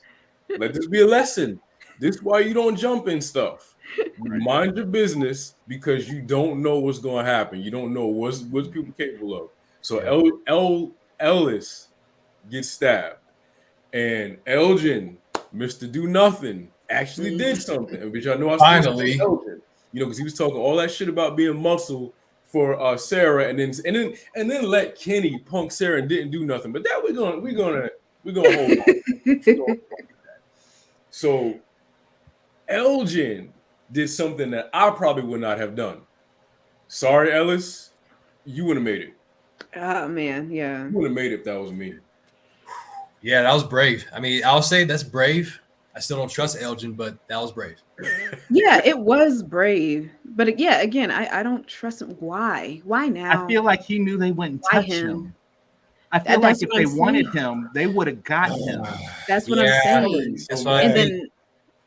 let this be a lesson. This is why you don't jump in stuff. Mind your business because you don't know what's gonna happen. You don't know what's people capable of. So Ellis gets stabbed, and Elgin, Mr. Do Nothing, actually did something. Which I know I finally, Elgin, because he was talking all that shit about being muscle for Sarah, and then let Kenny punk Sarah and didn't do nothing. But that we're gonna hold on. So Elgin did something that I probably would not have done. Sorry, Ellis, you would have made it. Oh man, yeah. You would have made it if that was me. Yeah, that was brave. I mean, I'll say that's brave. I still don't trust Elgin, but that was brave. Yeah, it was brave. But yeah, again, I don't trust him. Why? Why now? I feel like he knew they wouldn't touch him. I feel like if they wanted him, they would have got him. That's what I'm saying. Then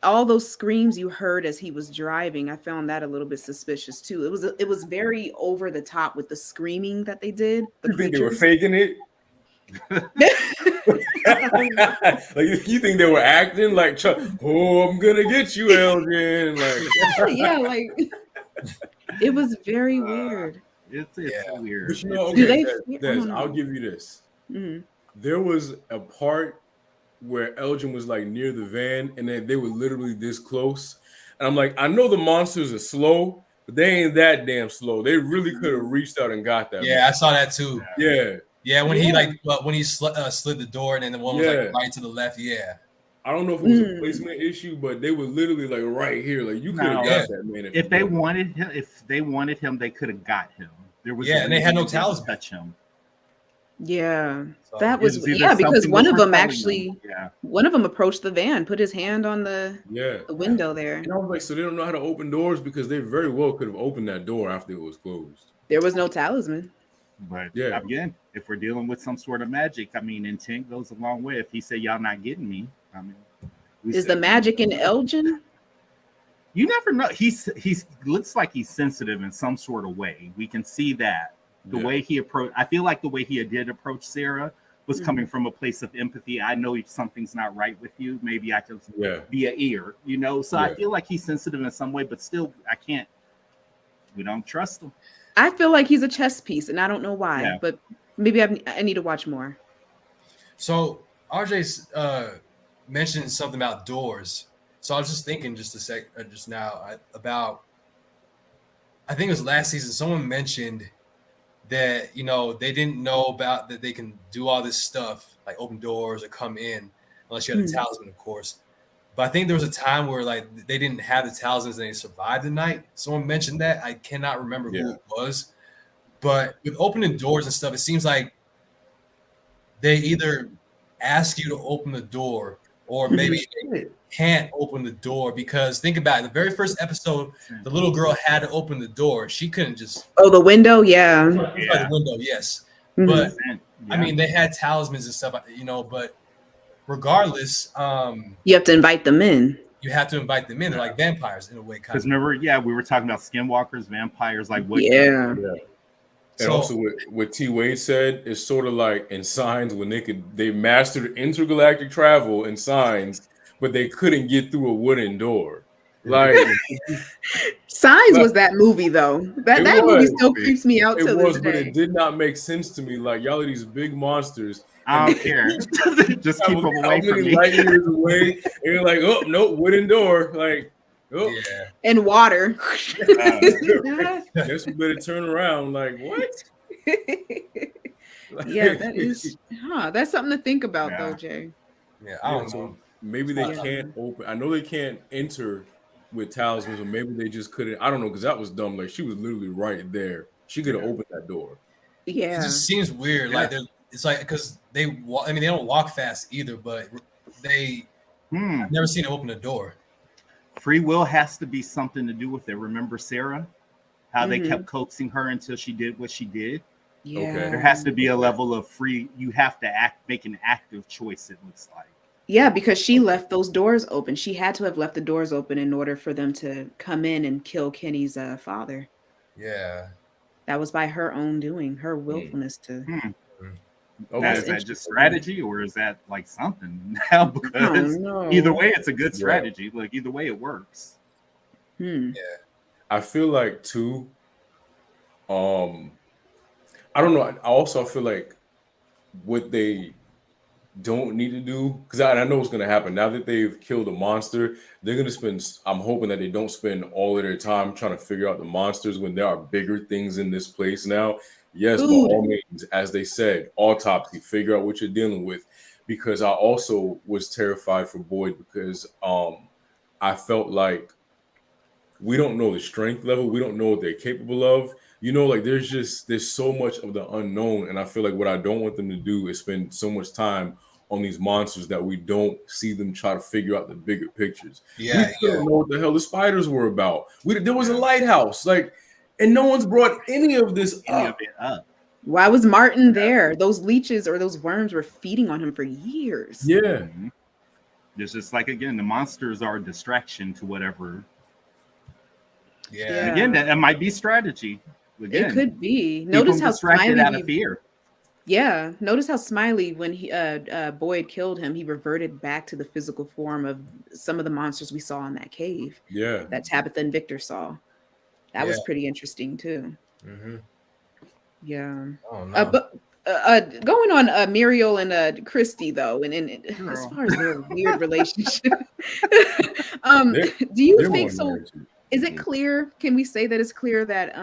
all those screams you heard as he was driving, I found that a little bit suspicious too. It was very over the top with the screaming that they did. You think they were faking it? Like you think they were acting like, oh, I'm gonna get you, Elgin. Like, yeah, like it was very weird. It's Yeah. weird. but you know, Do okay, they? Des, I'll give you this. Mhm. There was a part where Elgin was like near the van, and then they were literally this close. And I'm like, I know the monsters are slow, but they ain't that damn slow. They really could have reached out and got that. Yeah, I saw that too. Yeah. Yeah, when he slid the door, and then the one was like right to the left. Yeah. I don't know if it was a placement issue, but they were literally like right here. Like you could have got that man. If they wanted him, they could have got him. There was and they had no talisman to touch him. Yeah, So that was because one of them actually, one of them approached the van, put his hand on the window there. And I was like, so they don't know how to open doors because they very well could have opened that door after it was closed. There was no talisman. But again, if we're dealing with some sort of magic, I mean, intent goes a long way. If he said, y'all not getting me, I mean, is the magic in Elgin? You never know. He's looks like he's sensitive in some sort of way. We can see that. The way he approached, I feel like the way he did approach Sarah was coming from a place of empathy. I know if something's not right with you, maybe I could be an ear, you know? So I feel like he's sensitive in some way, but still, we don't trust him. I feel like he's a chess piece, and I don't know why, but maybe I need to watch more. So RJ's mentioned something about doors. So I was just thinking just now about, I think it was last season, someone mentioned that, you know, they didn't know about that they can do all this stuff, like open doors or come in, unless you had a talisman, of course. But I think there was a time where like they didn't have the talismans and they survived the night. Someone mentioned that. I cannot remember who it was. But with opening doors and stuff, it seems like they either ask you to open the door or maybe they can't open the door, because think about it. The very first episode, the little girl had to open the door. She couldn't just... Oh, the window? The window, yes. But, I mean, they had talismans and stuff, you know, but regardless... you have to invite them in. You have to invite them in. They're like vampires in a way. Because remember, we were talking about skinwalkers, vampires, like what... And So, also what T Wade said is sort of like in Signs when they mastered intergalactic travel in Signs, but they couldn't get through a wooden door. Like Signs was that movie though. That movie still creeps me out till this day. But it did not make sense to me. Like y'all are these big monsters. I don't care. Just keep them away from me. Light years away, and you're like, oh no, wooden door. Like, oh and water. Guess we better turn around. Like what? Yeah, that is. That's something to think about, though, Jay. Yeah, I don't know. Maybe they can't open. I know they can't enter with talismans, or maybe they just couldn't. I don't know, because that was dumb. Like she was literally right there. She could have opened that door. Yeah, it just seems weird. Like it's like because they walk. I mean, they don't walk fast either, but they I've never seen them open a door. Free will has to be something to do with it. Remember Sarah? How they kept coaxing her until she did what she did. Yeah. Okay. There has to be a level of free. You have to make an active choice. It looks like. Yeah, because she left those doors open. She had to have left the doors open in order for them to come in and kill Kenny's father. Yeah. That was by her own doing, her willfulness to. Okay. Is that just strategy, or is that like something now? Because either way, it's a good strategy. Like either way, it works. Yeah. I feel like too. I don't know. I also feel like what they don't need to do, because I know what's going to happen now that they've killed a monster. They're going to spend. I'm hoping that they don't spend all of their time trying to figure out the monsters when there are bigger things in this place now. Yes, by all means, as they said, autopsy, figure out what you're dealing with. Because I also was terrified for Boyd because I felt like we don't know the strength level. We don't know what they're capable of. You know, like there's so much of the unknown. And I feel like what I don't want them to do is spend so much time on these monsters that we don't see them try to figure out the bigger pictures. Yeah. We don't know what the hell the spiders were about. There was a lighthouse, and no one's brought any of this up. Why was Martin there? Those leeches or those worms were feeding on him for years. Yeah. It's just like, again, the monsters are a distraction to whatever. Yeah. Again, that might be strategy. Again, it could be. Notice how distracted smiley out of fear. Yeah. Notice how Smiley, when he Boyd killed him, he reverted back to the physical form of some of the monsters we saw in that cave Yeah. that Tabitha and Victor saw. That was Yeah. pretty interesting too. Mm-hmm. Yeah. Oh no. But going on Muriel and Kristi though, and as far as their weird relationship, do you think so? Is it clear? Can we say that it's clear that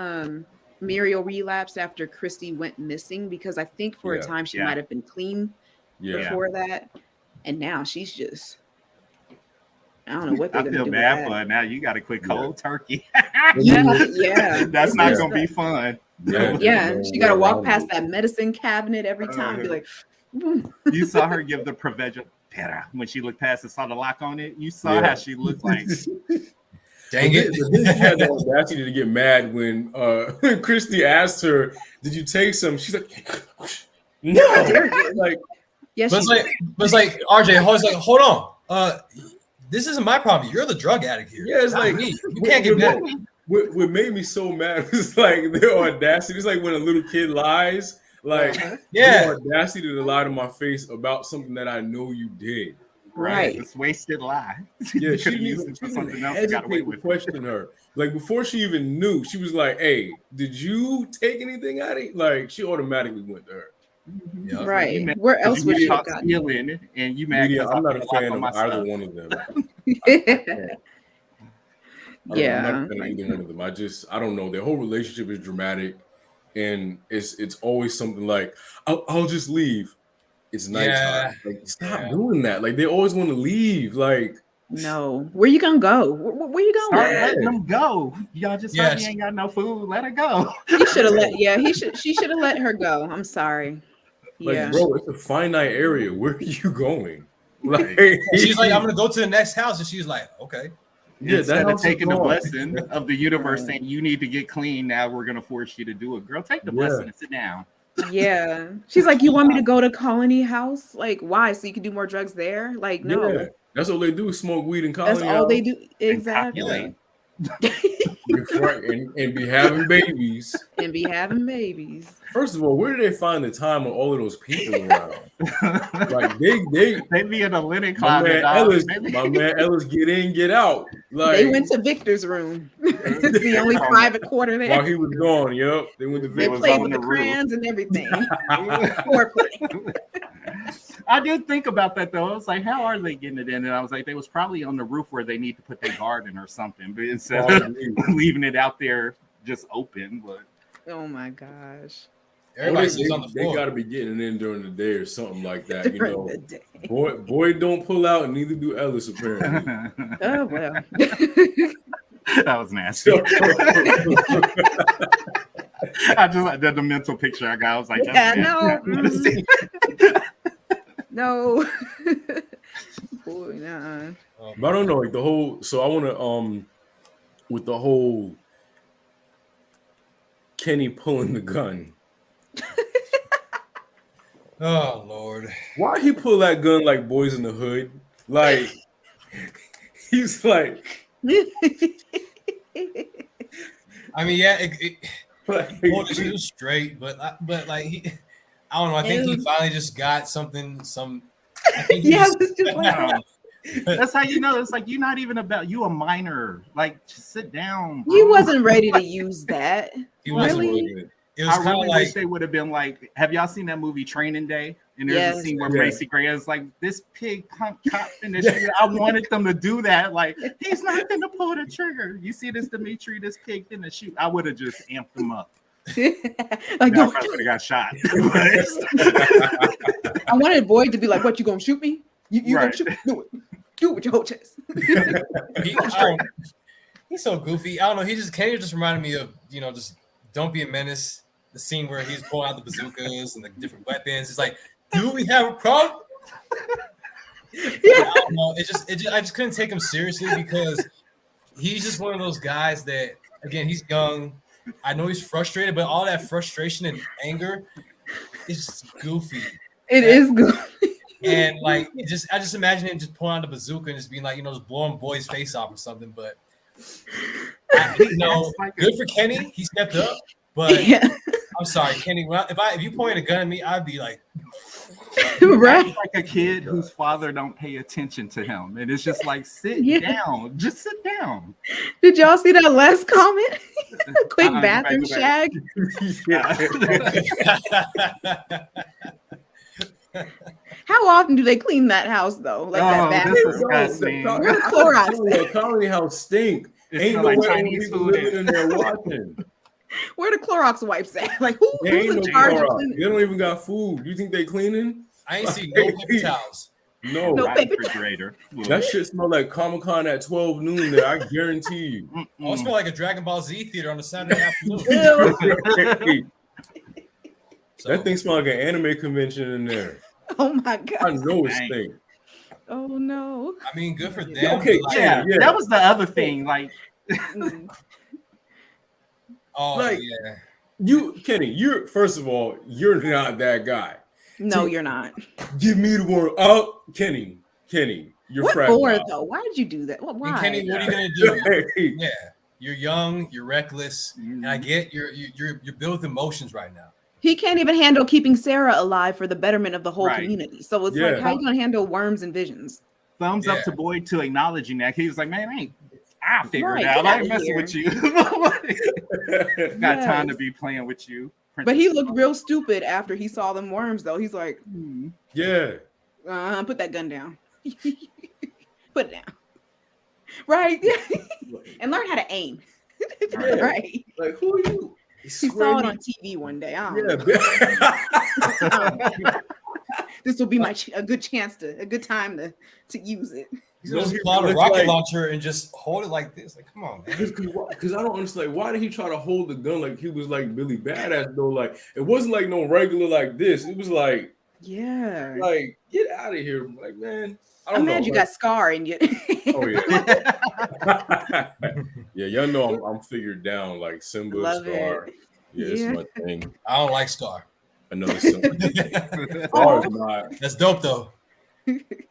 Muriel relapsed after Kristi went missing? Because I think for a time she might have been clean before that, and now she's just. I don't know what they're gonna do. I feel bad for her now. You got to quit cold turkey. Yeah. That's not gonna be fun. Yeah, she got to walk past that medicine cabinet every time and be like, You saw her give the provision when she looked past and saw the lock on it. You saw how she looked like. Dang it! She had the audacity to get mad when Kristi asked her, "Did you take some?" She's like, "No." Like, yeah, but it's like RJ. I was like, hold on. This isn't my problem. You're the drug addict here. Yeah, it's like me. You can't get mad. What made me so mad was like their audacity. It's like when a little kid lies, like the audacity to lie to my face about something that I know you did. Right. It's wasted lie. Yeah, she used it for something else. Got away with. Question her like before she even knew. She was like, "Hey, did you take anything out of it?" Like she automatically went to her. Yeah, right. Where else would you have gotten it? And you mad? I'm not a fan of either one of them. Yeah, I'm not a fan of either one of them. I don't know. Their whole relationship is dramatic, and it's always something like, "I'll just leave." It's nighttime. Like, stop doing that. Like they always want to leave. Like, no, where you gonna go? Where you going? Start letting them go. Y'all just heard he ain't got no food. Let her go. He should have let. Yeah, she should have let her go. I'm sorry. Like, bro, it's a finite area. Where are you going? Like, she's like, I'm gonna go to the next house, and she's like, okay. Yeah, instead of taking the blessing of the universe saying you need to get clean, now we're gonna force you to do it. Girl, take the blessing and sit down. Yeah, she's like, you want me to go to Colony House? Like, why? So you can do more drugs there? Like, no. Yeah, that's all they do is smoke weed in Colony. That's all they do. Exactly. And be having babies. And be having babies. First of all, where did they find the time with all of those people around? Like they be in a linen closet. My man Ellis get in, get out. Like they went to Victor's room. It's the only private quarter there. While he was gone, yep. They went to Victor's. They played with the crayons and everything. I did think about that though. I was like, how are they getting it in? And I was like, they was probably on the roof where they need to put their garden or something, but instead of leaving it out there just open. But oh my gosh. Everybody's on the floor. They got to be getting in during the day or something like that. You know, boy don't pull out, and neither do Ellis apparently. Oh well. That was nasty. I just like the mental picture I got. I was like, no. Boy, nah. But I don't know, like the whole. So I want to with the whole Kenny pulling the gun. Oh Lord! Why he pull that gun like Boys in the Hood? Like he's like. I mean, yeah, she was straight, but like he, I don't know. I think he finally just got something. That's how you know. It's like you're not even about you a minor. Like, just sit down. Bro. He wasn't ready to use that. He wasn't really. It was I really wish they would have been like, have y'all seen that movie Training Day? And there's a scene where Macy Gray is like, this pig punk cop finished. I wanted them to do that. Like, he's not going to pull the trigger. You see this, Dimitri, this pig finna shoot. I would have just amped him up. Like, no, I probably would have got shot. I wanted Boyd to be like, what, you going to shoot me? You going to shoot me? Do it. Do it with your whole chest. He's so goofy. I don't know. Kenny just reminded me of, just Don't Be a Menace. The scene where he's pulling out the bazookas and the different weapons. It's like, do we have a problem? I don't know. I just couldn't take him seriously because he's just one of those guys that, again, he's young. I know he's frustrated, but all that frustration and anger is just goofy. It is goofy. And like, I just imagine him just pulling out the bazooka and just being like, just blowing Boyd's face off or something. But good for Kenny. He stepped up. But I'm sorry, Kenny. If you pointed a gun at me, I'd be like, Right. Like a kid whose father don't pay attention to him, and it's just like sit down, just sit down. Did y'all see that last comment? Quick Go bathroom back. shag. How often do they clean that house though? Like that bathroom. Where the Clorox? The colony house stink. Ain't no like way Chinese people food living in there watching. Where the Clorox wipes at? Like who's Ain't in no charge of Clorox. cleaning? They don't even got food. You think they cleaning? I ain't seen no paper towels. No, No Right paper refrigerator. that shit smell like Comic-Con at 12 noon there. I guarantee you. Oh, it smell like a Dragon Ball Z theater on a Saturday afternoon. Ew. That thing smell like an anime convention in there. Oh my I god. know it's Dang. stink. Oh no. I mean, good for them. Yeah, okay, but, like, Yeah, Yeah. that was the other thing. Like, oh like- yeah. Kenny, you're first of all, you're not that guy. No, you're not. Give me the word. Oh, Kenny, you're What fragile. for though? Why did you do that? What? And Why? Kenny, what are you gonna do? Hey, Yeah, you're young, you're reckless, and I get you're built with emotions right now. He can't even handle keeping Sarah alive for the betterment of the whole Right. community. So it's Yeah. like, how you gonna handle worms and visions? thumbs up Yeah. to Boyd to acknowledging that. He was like, man, I figured Right, it out. get I outta ain't messing here. with you. Got time to Yes. be playing with you. But he looked real stupid after he saw them worms, though. He's like, yeah. put that gun down. Put it down. Right? And learn how to aim. Right. Right. Like, who are you? He saw it on TV one day. I don't know. Yeah. This will be a good time to use it. He's gonna Those just pull out a people, rocket it's like- launcher and just hold it like this. Like, come on, man. Because I don't understand. Why did he try to hold the gun like he was like Billy Badass though? Like it wasn't like no regular like this. It was like Yeah. get out of here. Like, man. I I'm don't know. mad you got Scar and you. Oh yeah. Yeah, y'all know I'm figured down like Simba, Love Scar. it. Yeah, Yeah. it's my thing. I don't like Scar. Another Simba. That's Scar is not. dope though.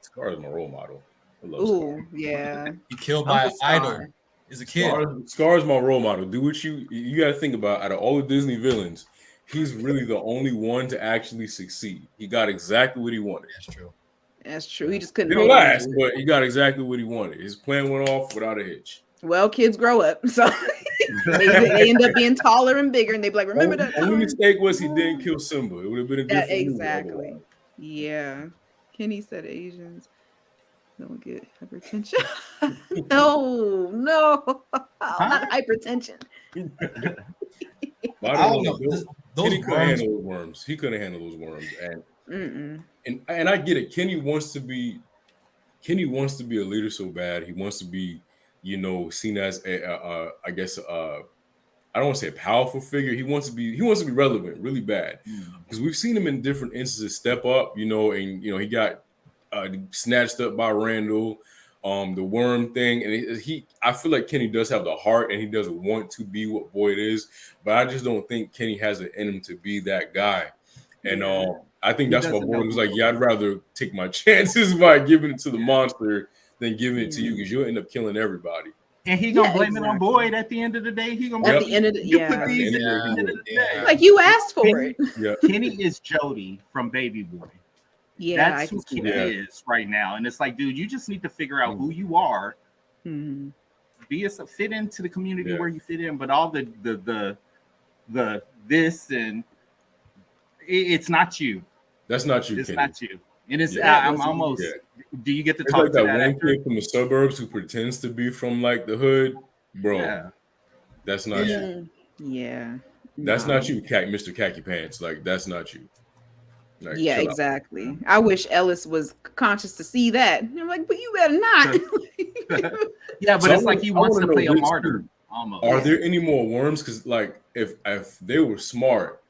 Scar is my role model. I love Ooh, yeah. He killed my Uncle Scar. idol as a kid. Scar is my role model. Do what you got to think about. Out of all the Disney villains, he's really the only one to actually succeed. He got exactly what he wanted. That's true. That's true. He just couldn't. Didn't hold on. last, but he got exactly what he wanted. His plan went off without a hitch. Well, kids grow up, so they end up being taller and bigger, and they be like, "Remember that Only time?" mistake was he didn't kill Simba. It would have been a That different movie exactly. otherwise. Yeah. Kenny said Asians don't get hypertension. No, not hypertension. But I don't know. Those Kenny couldn't worms, handle those worms. He couldn't handle those worms, Mm-mm. and I get it. Kenny wants to be a leader so bad. He wants to be, seen as I don't want to say a powerful figure. He wants to be relevant really bad because we've seen him in different instances step up. And he got snatched up by Randall, the worm thing, and I feel like Kenny does have the heart and he does want to be what Boyd is, but I just don't think Kenny has it in him to be that guy. And I think that's why Boyd was like, yeah, I'd rather take my chances by giving it to the monster than giving it to you because you'll end up killing everybody. And he gonna blame it exactly. on Boyd at the end of the day. He gonna At blame the end of the put these at the end of the day. like you asked for it. Yeah. Kenny is Jody from Baby Boy. Yeah, That's who Kenny is right now. And it's like, dude, you just need to figure out who you are. Mhm. Fit into the community Yeah. where you fit in, but all the this and it's not you. That's not you, It's Kenny. not you. And it's Yeah. I'm almost. Yeah. Do you get to It's talk like to that that one actor? kid from the suburbs who pretends to be from like the hood, bro. Yeah. That's not you. Mm, yeah. That's No. not you, Mr. Khaki Pants. Like that's not you. Like, Yeah, chill out. exactly. I wish Ellis was conscious to see that. And I'm like, but you better not. Yeah, but So it's like he wants to know play a this martyr too. almost. Are there any more worms? Because like if they were smart,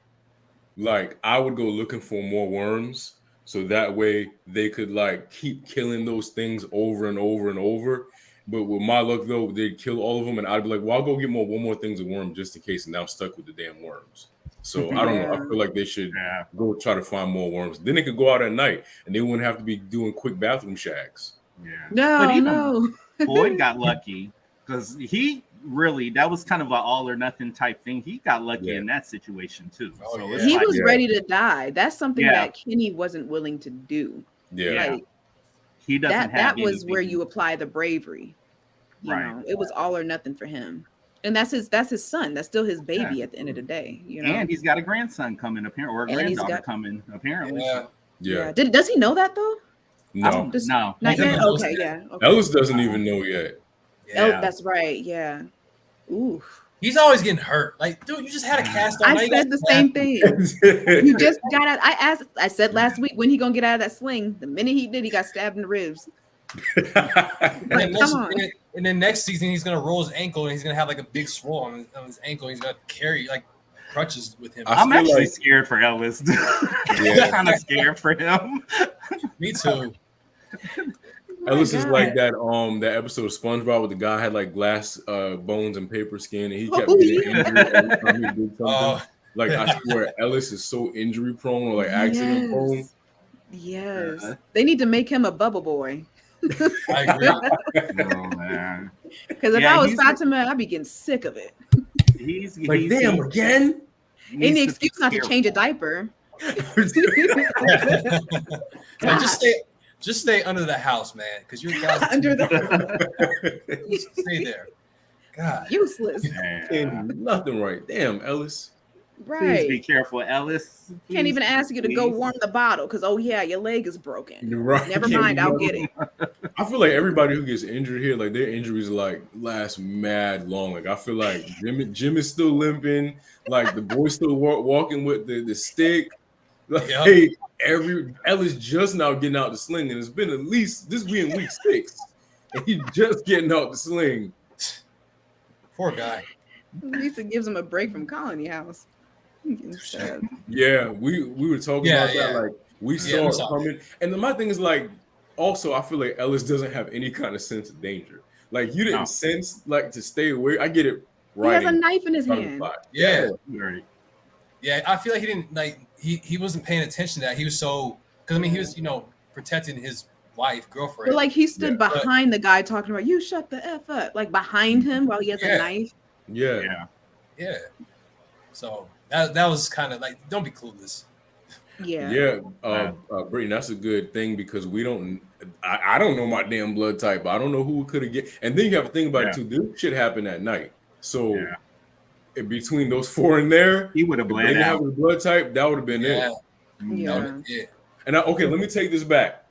like I would go looking for more worms so that way they could like keep killing those things over and over and over. But with my luck though, they'd kill all of them, and I'd be like, well, I'll go get one more thing's of worm just in case, and now I'm stuck with the damn worms. So I don't know. I feel like they should go try to find more worms. Then they could go out at night and they wouldn't have to be doing quick bathroom shags. Yeah. No, But even no. Boyd got lucky because he really, that was kind of an all or nothing type thing. He got lucky in that situation too. Oh, So yeah. it's He like, was ready to die. That's something Yeah. that Kenny wasn't willing to do. Yeah. Like, he doesn't that have was where anything- you apply the bravery. You Right. know, it was all or nothing for him. And that's his son. That's still his baby at the end of the day. You know, And he's got a grandson coming apparently, or a And he's granddaughter got- coming apparently. Yeah. Yeah. Does he know that though? No. Just- No. Not He yet. doesn't know Okay, that. yeah. Okay. Ellis doesn't even know yet. Oh, Yeah. that's right. Yeah. Ooh. He's always getting hurt. Like, dude, you just had a cast on. I Now you got said the cast. same thing. You just got out. I said last week when he gonna get out of that sling. The minute he did, he got stabbed in the ribs. And then, Like, come on. and then next season he's gonna roll his ankle and he's gonna have like a big swole on his ankle. He's gonna carry like crutches with him. I'm feel actually like- scared for Ellis. Yeah. Kind of scared for him. Me too. Ellis is God. like that episode of SpongeBob where the guy had like glass bones and paper skin, and he kept Oh, getting yeah. injured every time he did something. Oh, Like I swear, Ellis is so injury prone or like accident prone. Yes. They need to make him a bubble boy. I agree. Oh, man. Because if Yeah, I was he's- Fatima, I'd be getting sick of it. He's again. he Any needs excuse be not to careful. change a diaper. And just stay under the house, man, because your guys Under the stay there. God. useless. Yeah. Can't do nothing right. Damn, Ellis. Please be Right. careful, Ellis. Can't Please, even ask you to go please. warm the bottle because your leg is broken. You're right. Never Can't mind, do I'll nothing. get it. I feel like everybody who gets injured here, like their injuries like last mad long. Like I feel like Jim is still limping. Like the boy's still walking with the stick. Like Yep. Ellis just now getting out the sling, and it's been at least this being week 6, and he's just getting out the sling. Poor guy. At least it gives him a break from Colony House. Instead. Yeah, we were talking Yeah, about yeah. that. Like we Yeah, saw we it saw it. coming, and then my thing is like, also I feel like Ellis doesn't have any kind of sense of danger. Like you didn't No. sense like to stay away. I get it. He has Right. a knife in his hand. Yeah. Right. Yeah, I feel like he didn't like he wasn't paying attention to that. He was so because I mean he was protecting his wife, girlfriend. But like he stood Yeah, but- behind the guy talking about you shut the F up. Like behind him while he has Yeah. a knife. Yeah. Yeah. Yeah. So that was kind of like don't be clueless. Yeah. Yeah, Brittany, that's a good thing because we don't. I don't know my damn blood type. I don't know who could have get. And then you have to think about it too. This shit happened at night, so Yeah. in between those 4 in there, He would have if they bled didn't have out. the blood type, that would have been Yeah. it. Yeah. Yeah. And okay, let me take this back.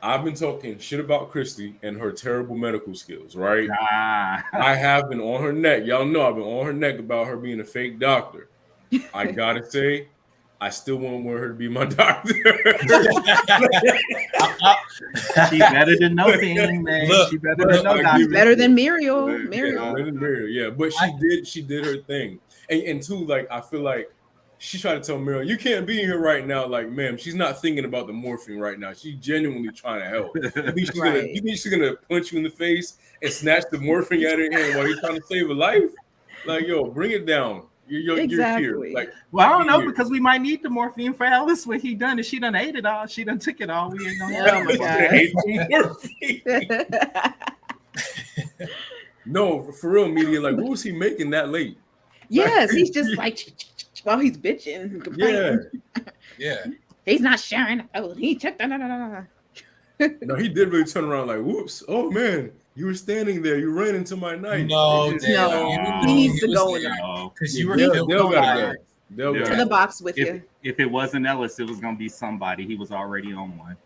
I've been talking shit about Kristi and her terrible medical skills, right? Ah. I have been on her neck. Y'all know I've been on her neck about her being a fake doctor. I gotta say, I still want her to be my doctor. She better than no thing, man. Look, She better than no I doctor. give it- Better than Muriel. Yeah, Muriel. better than Muriel, yeah. But she did her thing. And two, like I feel like she tried to tell Muriel, you can't be here right now. Like, ma'am, she's not thinking about the morphine right now. She's genuinely trying to help. You think she's gonna punch you in the face and snatch the morphine out of your hand while you're trying to save a life? Like, yo, bring it down. You're Exactly. here. Like, Well, I don't know Here. because we might need the morphine for Ellis. What he done is she done ate it all. She done took it all. We ain't gonna Oh my I God. hate the morphine. No, for real, media. Like, what was he making that late? Yes, he's just like while he's bitching and complaining. Yeah. He's not sharing. Oh, he took the No, he did really turn around like, whoops. Oh man, you were standing there. You ran into my knife. No, It just- damn. No, You he needs was to go there. in know. Because you were Dale feeling gotta fire. go. Dale Yeah. to gotta the go. box with you. If it wasn't Ellis, it was gonna be somebody. He was already on one.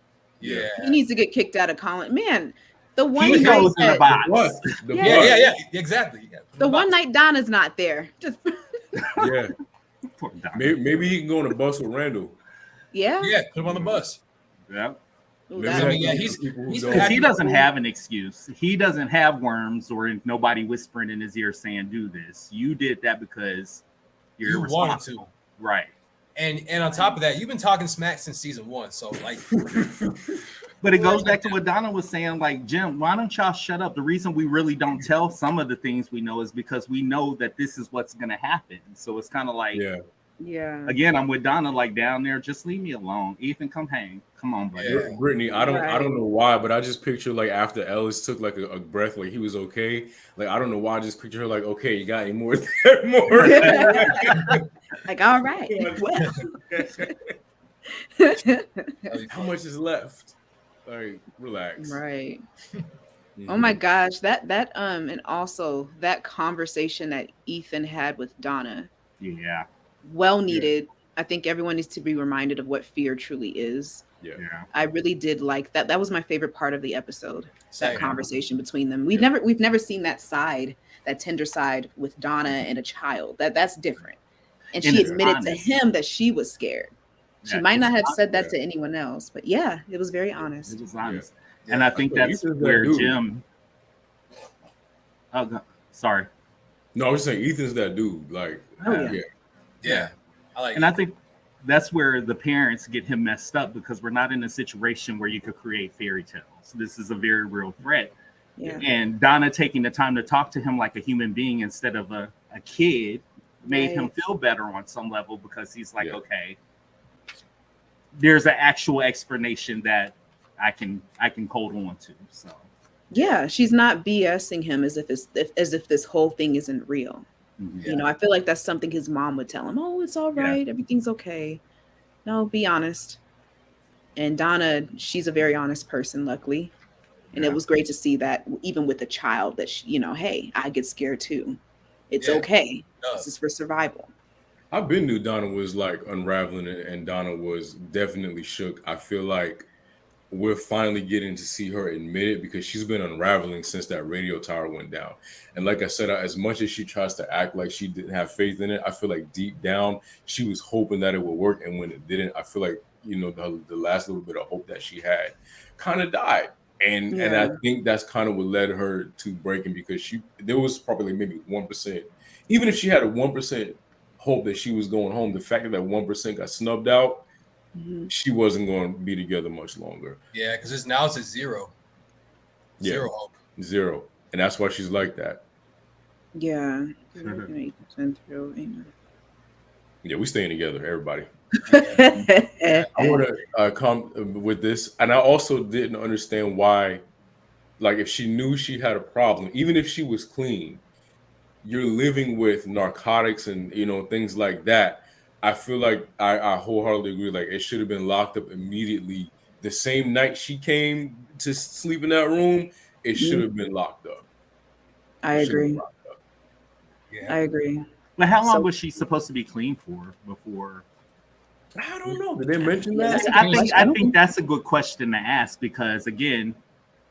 Yeah. He needs to get kicked out of Colin. Man, the one He night goes in the that, box. What? The Yeah. box. Yeah, exactly. Yeah. the one night Donna's not there. Just Yeah. Poor Donna. Maybe he can go on a bus with Randall. yeah. Yeah, put him on the bus. Yeah. Ooh, Maybe that- I mean, yeah, that's he's- people who he's don't- Because he doesn't have an excuse. He doesn't have worms or nobody whispering in his ear saying, do this. You did that because you're You wanted responsible. to. Right. And on top of that, you've been talking smack since season 1. So like But it goes back to what Donna was saying, like, Jim, why don't y'all shut up? The reason we really don't tell some of the things we know is because we know that this is what's going to happen. So it's kind of like, Yeah. Yeah. Again, I'm with Donna, like down there. Just leave me alone. Ethan, come hang. Come on, buddy. Yeah. Brittany, I don't Right. know why, but I just picture like after Ellis took like a breath, like he was okay. Like I don't know why, I just picture her like, okay, you got any more there? More? Like, all right. Well. How much is left? Like, relax. Right. Mhm. Oh my gosh, that and also that conversation that Ethan had with Donna, Yeah. well needed. I think everyone needs to be reminded of what fear truly is. Yeah. I really did like that. That was my favorite part of the episode. That Same. conversation between them. We've never seen that side, that tender side with Donna and a child. That's different. And she it's admitted honest. to him that she was scared. She Yeah, might not it's have said that honest. to anyone else, but yeah, it was very It honest. was honest. Yeah. And I think Well, that's Ethan's that where dude. Jim. Oh, sorry. No, I was just saying Ethan's that dude. Like, Oh, yeah. Yeah. I like And I think that's where the parents get him messed up because we're not in a situation where you could create fairy tales. This is a very real threat. Yeah. And Donna taking the time to talk to him like a human being instead of a kid made him Right. feel better on some level because he's like, Yeah. okay, there's an actual explanation that I can hold on to. So Yeah, she's not BSing him as if this whole thing isn't real. mhm. You know, I feel like that's something his mom would tell him. Oh, it's all Yeah. right. Everything's okay. No, be honest. And Donna, she's a very honest person, luckily. And Yeah. it was great to see that even with the child that, she, hey, I get scared too. It's Yeah. okay. Yeah. This is for survival. I've been knew Donna was like unraveling it, and Donna was definitely shook. I feel like we're finally getting to see her admit it because she's been unraveling since that radio tower went down. And like I said, as much as she tries to act like she didn't have faith in it, I feel like deep down she was hoping that it would work. And when it didn't, I feel like the last little bit of hope that she had kind of died. And I Yeah. think that's kind of what led her to breaking because there was probably maybe 1%. Even if she had a 1% hope that she was going home, the fact that 1% got snubbed out, Mhm. she wasn't going to be together much longer. Yeah, because now it's a zero. Yeah. Zero hope. Zero. And that's why she's like that. Yeah. Yeah, we staying together, everybody. Yeah. I want to come with this. And I also didn't understand why, like, if she knew she had a problem, even if she was clean, you're living with narcotics and, things like that. I feel like I wholeheartedly agree. Like, it should have been locked up immediately. The same night she came to sleep in that room, it should have been locked up. I It should have been agree. locked up. Yeah. I agree. But how long So- was she supposed to be clean for before? I don't know. Did they mention Yeah, that? that's- I think that's a good question to ask because again,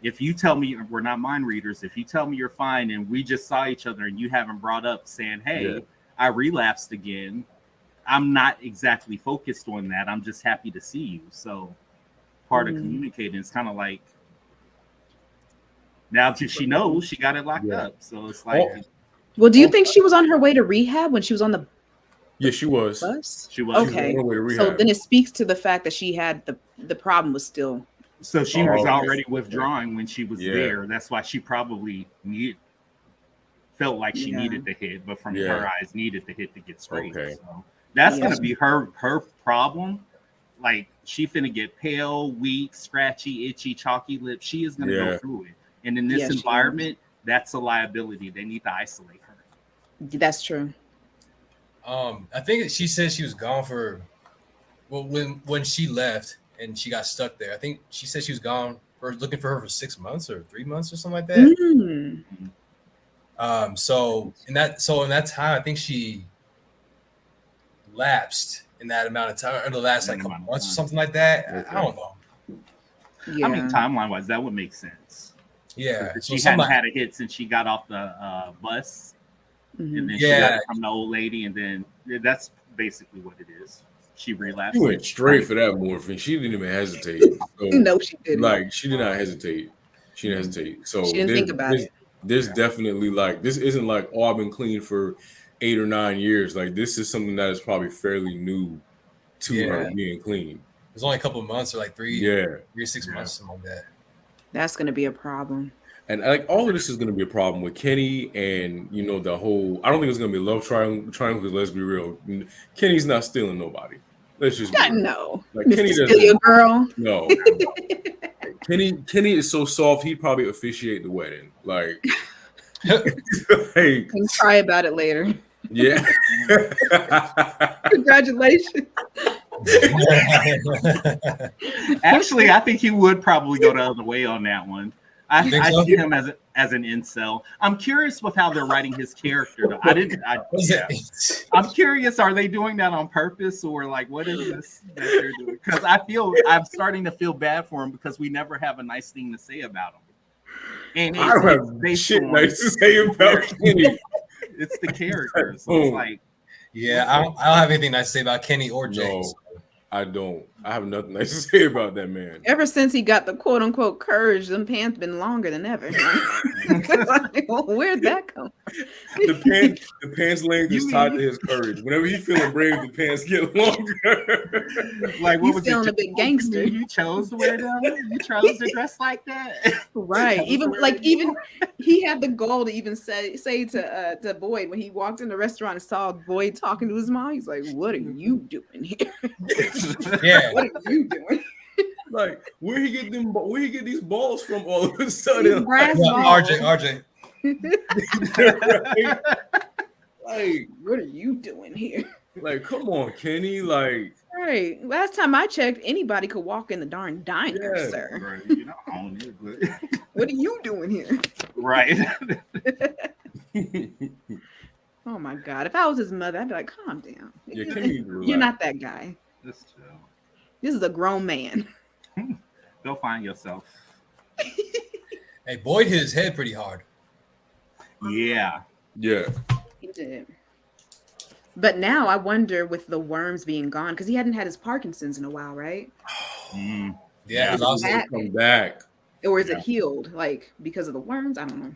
if you tell me we're not mind readers, if you tell me you're fine and we just saw each other and you haven't brought up saying, "Hey, Yeah. I relapsed again," I'm not exactly focused on that. I'm just happy to see you. So part of communicating is kind of like now that she knows she got it locked Yeah. up. So it's like Well, do you think she was on her way to rehab when she was on the Yeah, she was. bus? she was Okay. on her way to So rehab. then it speaks to the fact that she had the problem was still. So she Oh, was okay. already withdrawing when she was Yeah. there. That's why she probably felt like she Yeah. needed the hit, but from Yeah. her eyes, needed the hit to get straight. Okay. So that's Yeah. gonna be her problem. Like she finna get pale, weak, scratchy, itchy, chalky lips. She is gonna Yeah. go through it. And in this Yeah, she environment, that's a liability. They need to isolate her. That's true. I think she said she was gone for when she left and she got stuck there. I think she said she was gone for looking for her for 6 months or 3 months or something like that. Mm. So in that time, I think she lapsed in that amount of time, or the last like couple months or something like that. Okay. I don't know. Yeah. I mean, timeline wise, that would make sense. Yeah, Because so she hadn't had a hit since she got off the bus, Mhm. and then she got it from the old lady, and then that's basically what it is. She relapsed. She went straight for that morphine. She didn't even hesitate. So, No, she didn't. like, she did not hesitate. She didn't hesitate. So She didn't think about it. There's definitely like this isn't like, oh, I've been clean for 8 or 9 years. Like, this is something that is probably fairly new to her being clean. It was only a couple of months or like 3 Yeah. 3 or 6 months, something like that. That's going to be a problem. And like all of this is going to be a problem with Kenny, and the whole. I don't think it's going to be a love triangle. Because let's be real, Kenny's not stealing nobody. Let's just be real. No, Like Mr. Kenny Steal doesn't. Your Girl. No. Kenny is so soft. He'd probably officiate the wedding. Like, We can cry about it later. Yeah. Congratulations. Actually, I think he would probably go the other way on that one. I so? see him as an incel. I'm curious with how they're writing his character. Though. I'm curious. Are they doing that on purpose, or like what is this that they're doing? Because I'm starting to feel bad for him because we never have a nice thing to say about him. And I don't have shit nice to say about Kenny. It's the character. So it's like, yeah, I don't have anything nice to say about Kenny or Jade. No, I don't. I have nothing nice to say about that man. Ever since he got the quote unquote courage, them pants been longer than ever. Like, where'd that come from? The pants length is tied to his courage. Whenever he's feeling brave, the pants get longer. Like, what He's was feeling a big gangster. You chose to wear them. You chose to dress like that. Right. Even he had the goal to even say to Boyd when he walked in the restaurant and saw Boyd talking to his mom. He's like, "What are you doing here? Yeah. What are you doing?" Like, where he get these balls from all of a sudden? Brass Yeah, balls. RJ. Like, What are you doing here? like, come on, Kenny. Like, Right. Last time I checked, anybody could walk in the darn diner, Yeah. sir. Right, you know, own it, but- What are you doing here? right. Oh my God. If I was his mother, I'd be like, calm down. yeah, Kenny, You're not that guy. Just chill. This is a grown man. Go find yourself. Hey, Boyd hit his head pretty hard. Yeah. Yeah. He did. But now I wonder with the worms being gone, because he hadn't had his Parkinson's in a while, right? Mm. Yeah, Is I was- it back? Come back. Or is it healed? Like because of the worms? I don't know.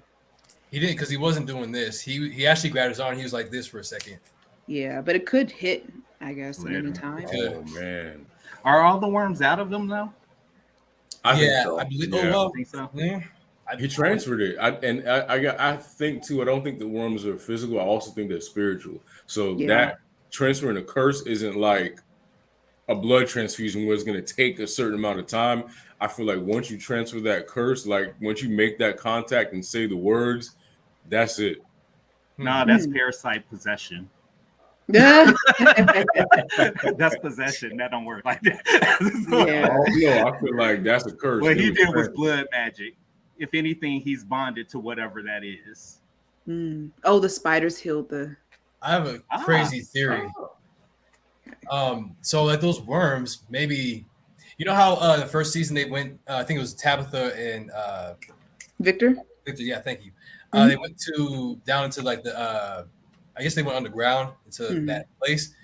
he didn't because he wasn't doing this. He actually grabbed his arm. He was like this for a second. Yeah, but it could hit, I guess, at any Later. time. Yeah. Oh man. Are all the worms out of them now? I think Yeah, so. I believe. Yeah. Oh well. I think so. Yeah. He transferred it. I think too. I don't think the worms are physical. I also think they're spiritual. So Yeah. that transferring a curse isn't like a blood transfusion where it's going to take a certain amount of time. I feel like once you transfer that curse, like once you make that contact and say the words, that's it. No, that's parasite possession. Yeah. That's possession. That don't work like that. Yeah. Oh, no, I feel like that's a curse. What he It did was blood magic. If anything, he's bonded to whatever that is. Mm. Oh, the spiders healed the. I have a crazy theory. So like those worms, maybe you know how the first season they went. I think it was Tabitha and Victor? Victor. Yeah, thank you. Mhm. They went down into like the. I guess they went underground into that place.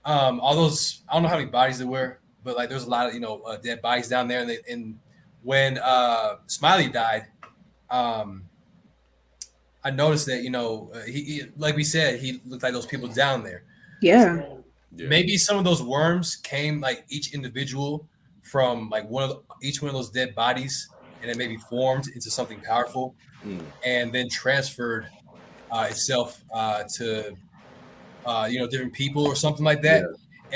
All those, I don't know how many bodies there were, but like there's a lot of dead bodies down there. And when Smiley died, I noticed that he like we said, he looked like those people down there. Yeah. Yeah. Maybe some of those worms came like each individual from like each one of those dead bodies, and then maybe formed into something powerful, and then transferred itself to different people or something like that. Yeah.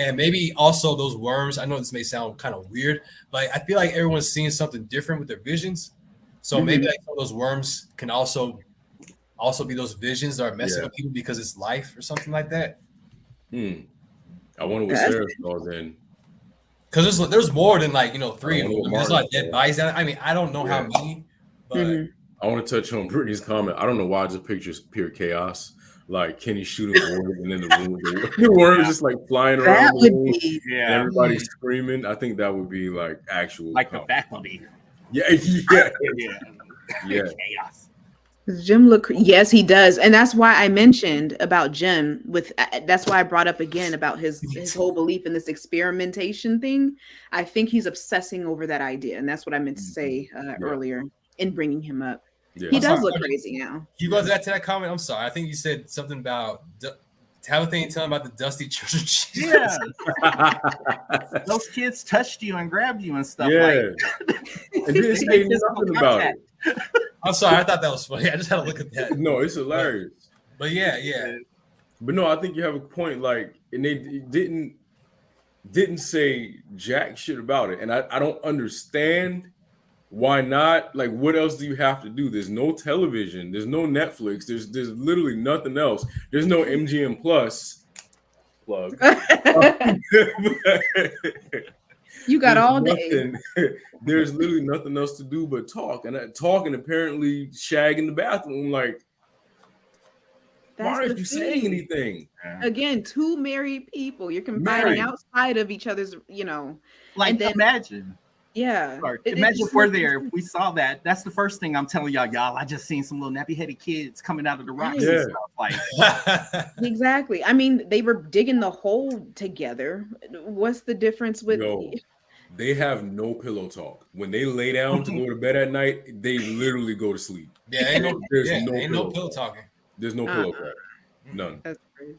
And maybe also those worms. I know this may sound kind of weird, but I feel like everyone's seeing something different with their visions. So maybe like some of those worms can also be those visions that are messing with people because it's life or something like that. I wonder what Sarah saw then. Because there's more than like 3 of them. There's a lot of dead bodies down there. I mean, I don't know how many, but I want to touch on Brittany's comment. I don't know why I just picture pure chaos. Like Kenny shooting worms and then the worms just like flying around. That the would room, be. and everybody screaming. I think that would be like actual Like the faculty. Yeah. Chaos. Jim yes, he does, and that's why I mentioned about Jim. That's why I brought up again about his whole belief in this experimentation thing. I think he's obsessing over that idea, and that's what I meant to say earlier in bringing him up. Yeah. He does look crazy now. You go back to that comment. I'm sorry. I think you said something about Tabitha ain't telling about the dusty children. Yeah. Those kids touched you and grabbed you and stuff. Yeah. Like And didn't say nothing about it. I'm sorry, I thought that was funny. I just had to look at that. No, it's hilarious. But yeah. But no, I think you have a point. Like, and they didn't say jack shit about it, and I don't understand why not. Like, what else do you have to do? There's no television. There's no Netflix. There's literally nothing else. There's no MGM Plus. Plug. You got all day. There's literally nothing else to do but talk, and apparently shag in the bathroom. Like, why aren't you saying anything? Again, two married people. You're combining outside of each other's, Like, imagine. Yeah. Imagine if we're there. If we saw that, that's the first thing I'm telling y'all. I just seen some little nappy-headed kids coming out of the rocks and stuff. Like, exactly. I mean, they were digging the hole together. What's the difference with? They have no pillow talk. When they lay down to go to bed at night, they literally go to sleep. Yeah, ain't no pillow talking. There's no pillow talk. None. That's crazy.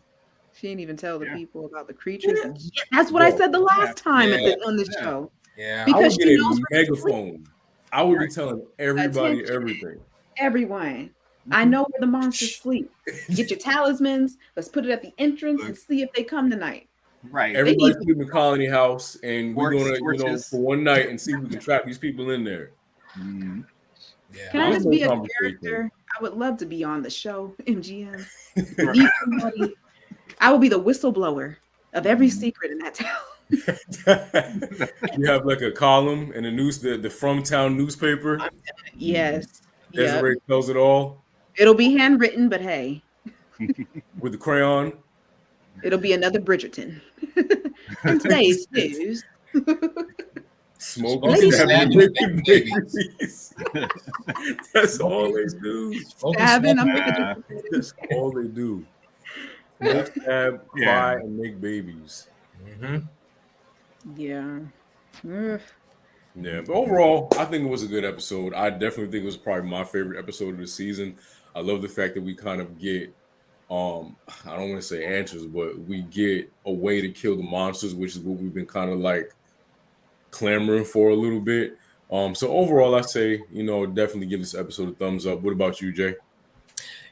She didn't even tell the people about the creatures. Yeah, that's what I said the last time on the show. Yeah, because she knows a megaphone. I would be telling everybody everything. Everyone. I know where the monsters sleep. Get your talismans. Let's put it at the entrance and see if they come tonight. Right. Everybody sleep in Colony House, and we're gonna, for one night and see if we can trap these people in there. Mm-hmm. Yeah. Can I just be a character? I would love to be on the show, MGM. I will be the whistleblower of every secret in that town. You have like a column in the news, the From Town newspaper. Yes. Desiree tells it all. It'll be handwritten, but hey. With the crayon. It'll be another Bridgerton. In today's news. Smoking babies. That's all they do. That's all they do. Smoke, stab, cry, and make babies. Mm-hmm. Yeah. Yeah, but overall, I think it was a good episode. I definitely think it was probably my favorite episode of the season. I love the fact that we kind of get, I don't want to say answers, but we get a way to kill the monsters, which is what we've been kind of like clamoring for a little bit. So overall, I say, definitely give this episode a thumbs up. What about you, Jay?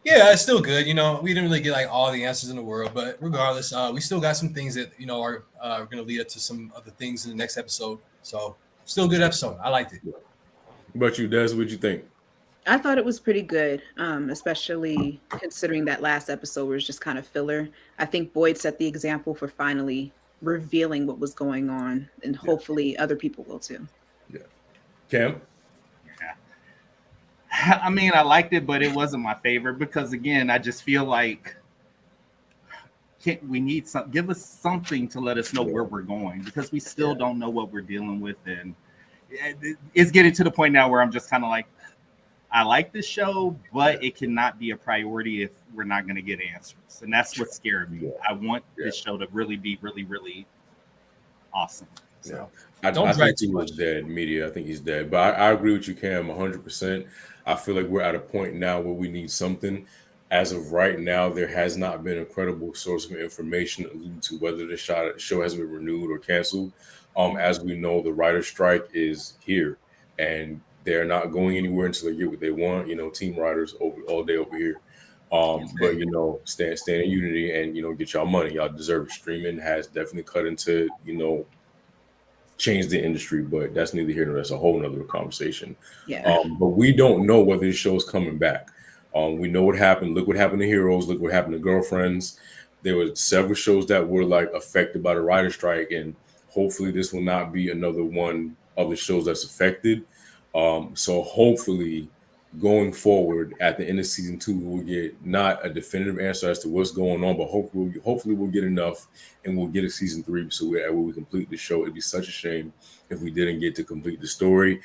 Yeah, it's still good. We didn't really get like all the answers in the world, but regardless, we still got some things that are going to lead up to some other things in the next episode. So still a good episode. I liked it. What about you, Des? What'd you think? I thought it was pretty good, especially considering that last episode was just kind of filler. I think Boyd set the example for finally revealing what was going on, and hopefully other people will too. Yeah. Cam? I mean, I liked it, but it wasn't my favorite because, again, I just feel like we need give us something to let us know where we're going, because we still don't know what we're dealing with. And it's getting to the point now where I'm just kind of like, I like this show, but it cannot be a priority if we're not going to get answers. And that's what scared me. I want this show to really be really, really awesome. So I think he was dead, media. I think he's dead. But I agree with you, Cam, 100%. I feel like we're at a point now where we need something. As of right now, there has not been a credible source of information alluding to whether the show has been renewed or canceled. As we know, the writer's strike is here, and they're not going anywhere until they get what they want. Team writers all day over here. But stand in unity and get y'all money. Y'all deserve it. Streaming has definitely cut into change the industry, but that's neither here nor there. That's a whole nother conversation. Yeah. But we don't know whether this show is coming back. We know what happened. Look what happened to Heroes. Look what happened to Girlfriends. There were several shows that were like affected by the writer's strike, and hopefully this will not be another one of the shows that's affected. So hopefully going forward at the end of season 2, we'll get not a definitive answer as to what's going on, but hopefully we'll get enough and we'll get a season 3 so we complete the show. It'd be such a shame if we didn't get to complete the story.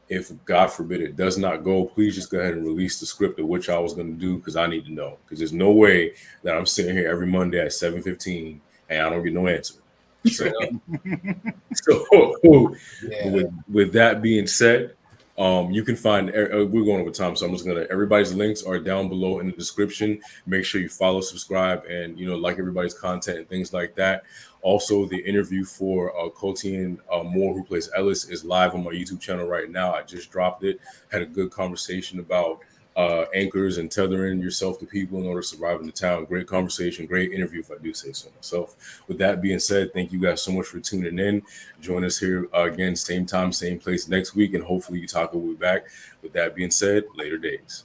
If God forbid it does not go, please just go ahead and release the script of what y'all was going to do, because I need to know. Because there's no way that I'm sitting here every Monday at 7:15 and I don't get no answer. So, with that being said, You can find, we're going over time, so I'm just gonna, everybody's links are down below in the description. Make sure you follow, subscribe, and like everybody's content and things like that. Also, the interview for Corteon Moore, who plays Ellis, is live on my YouTube channel right now. I just dropped it. Had a good conversation about anchors and tethering yourself to people in order to survive in the town. Great conversation, great interview, if I do say so myself. With that being said, thank you guys so much for tuning in. Join us here again, same time, same place next week, and hopefully Utaka will be back. With that being said, later days.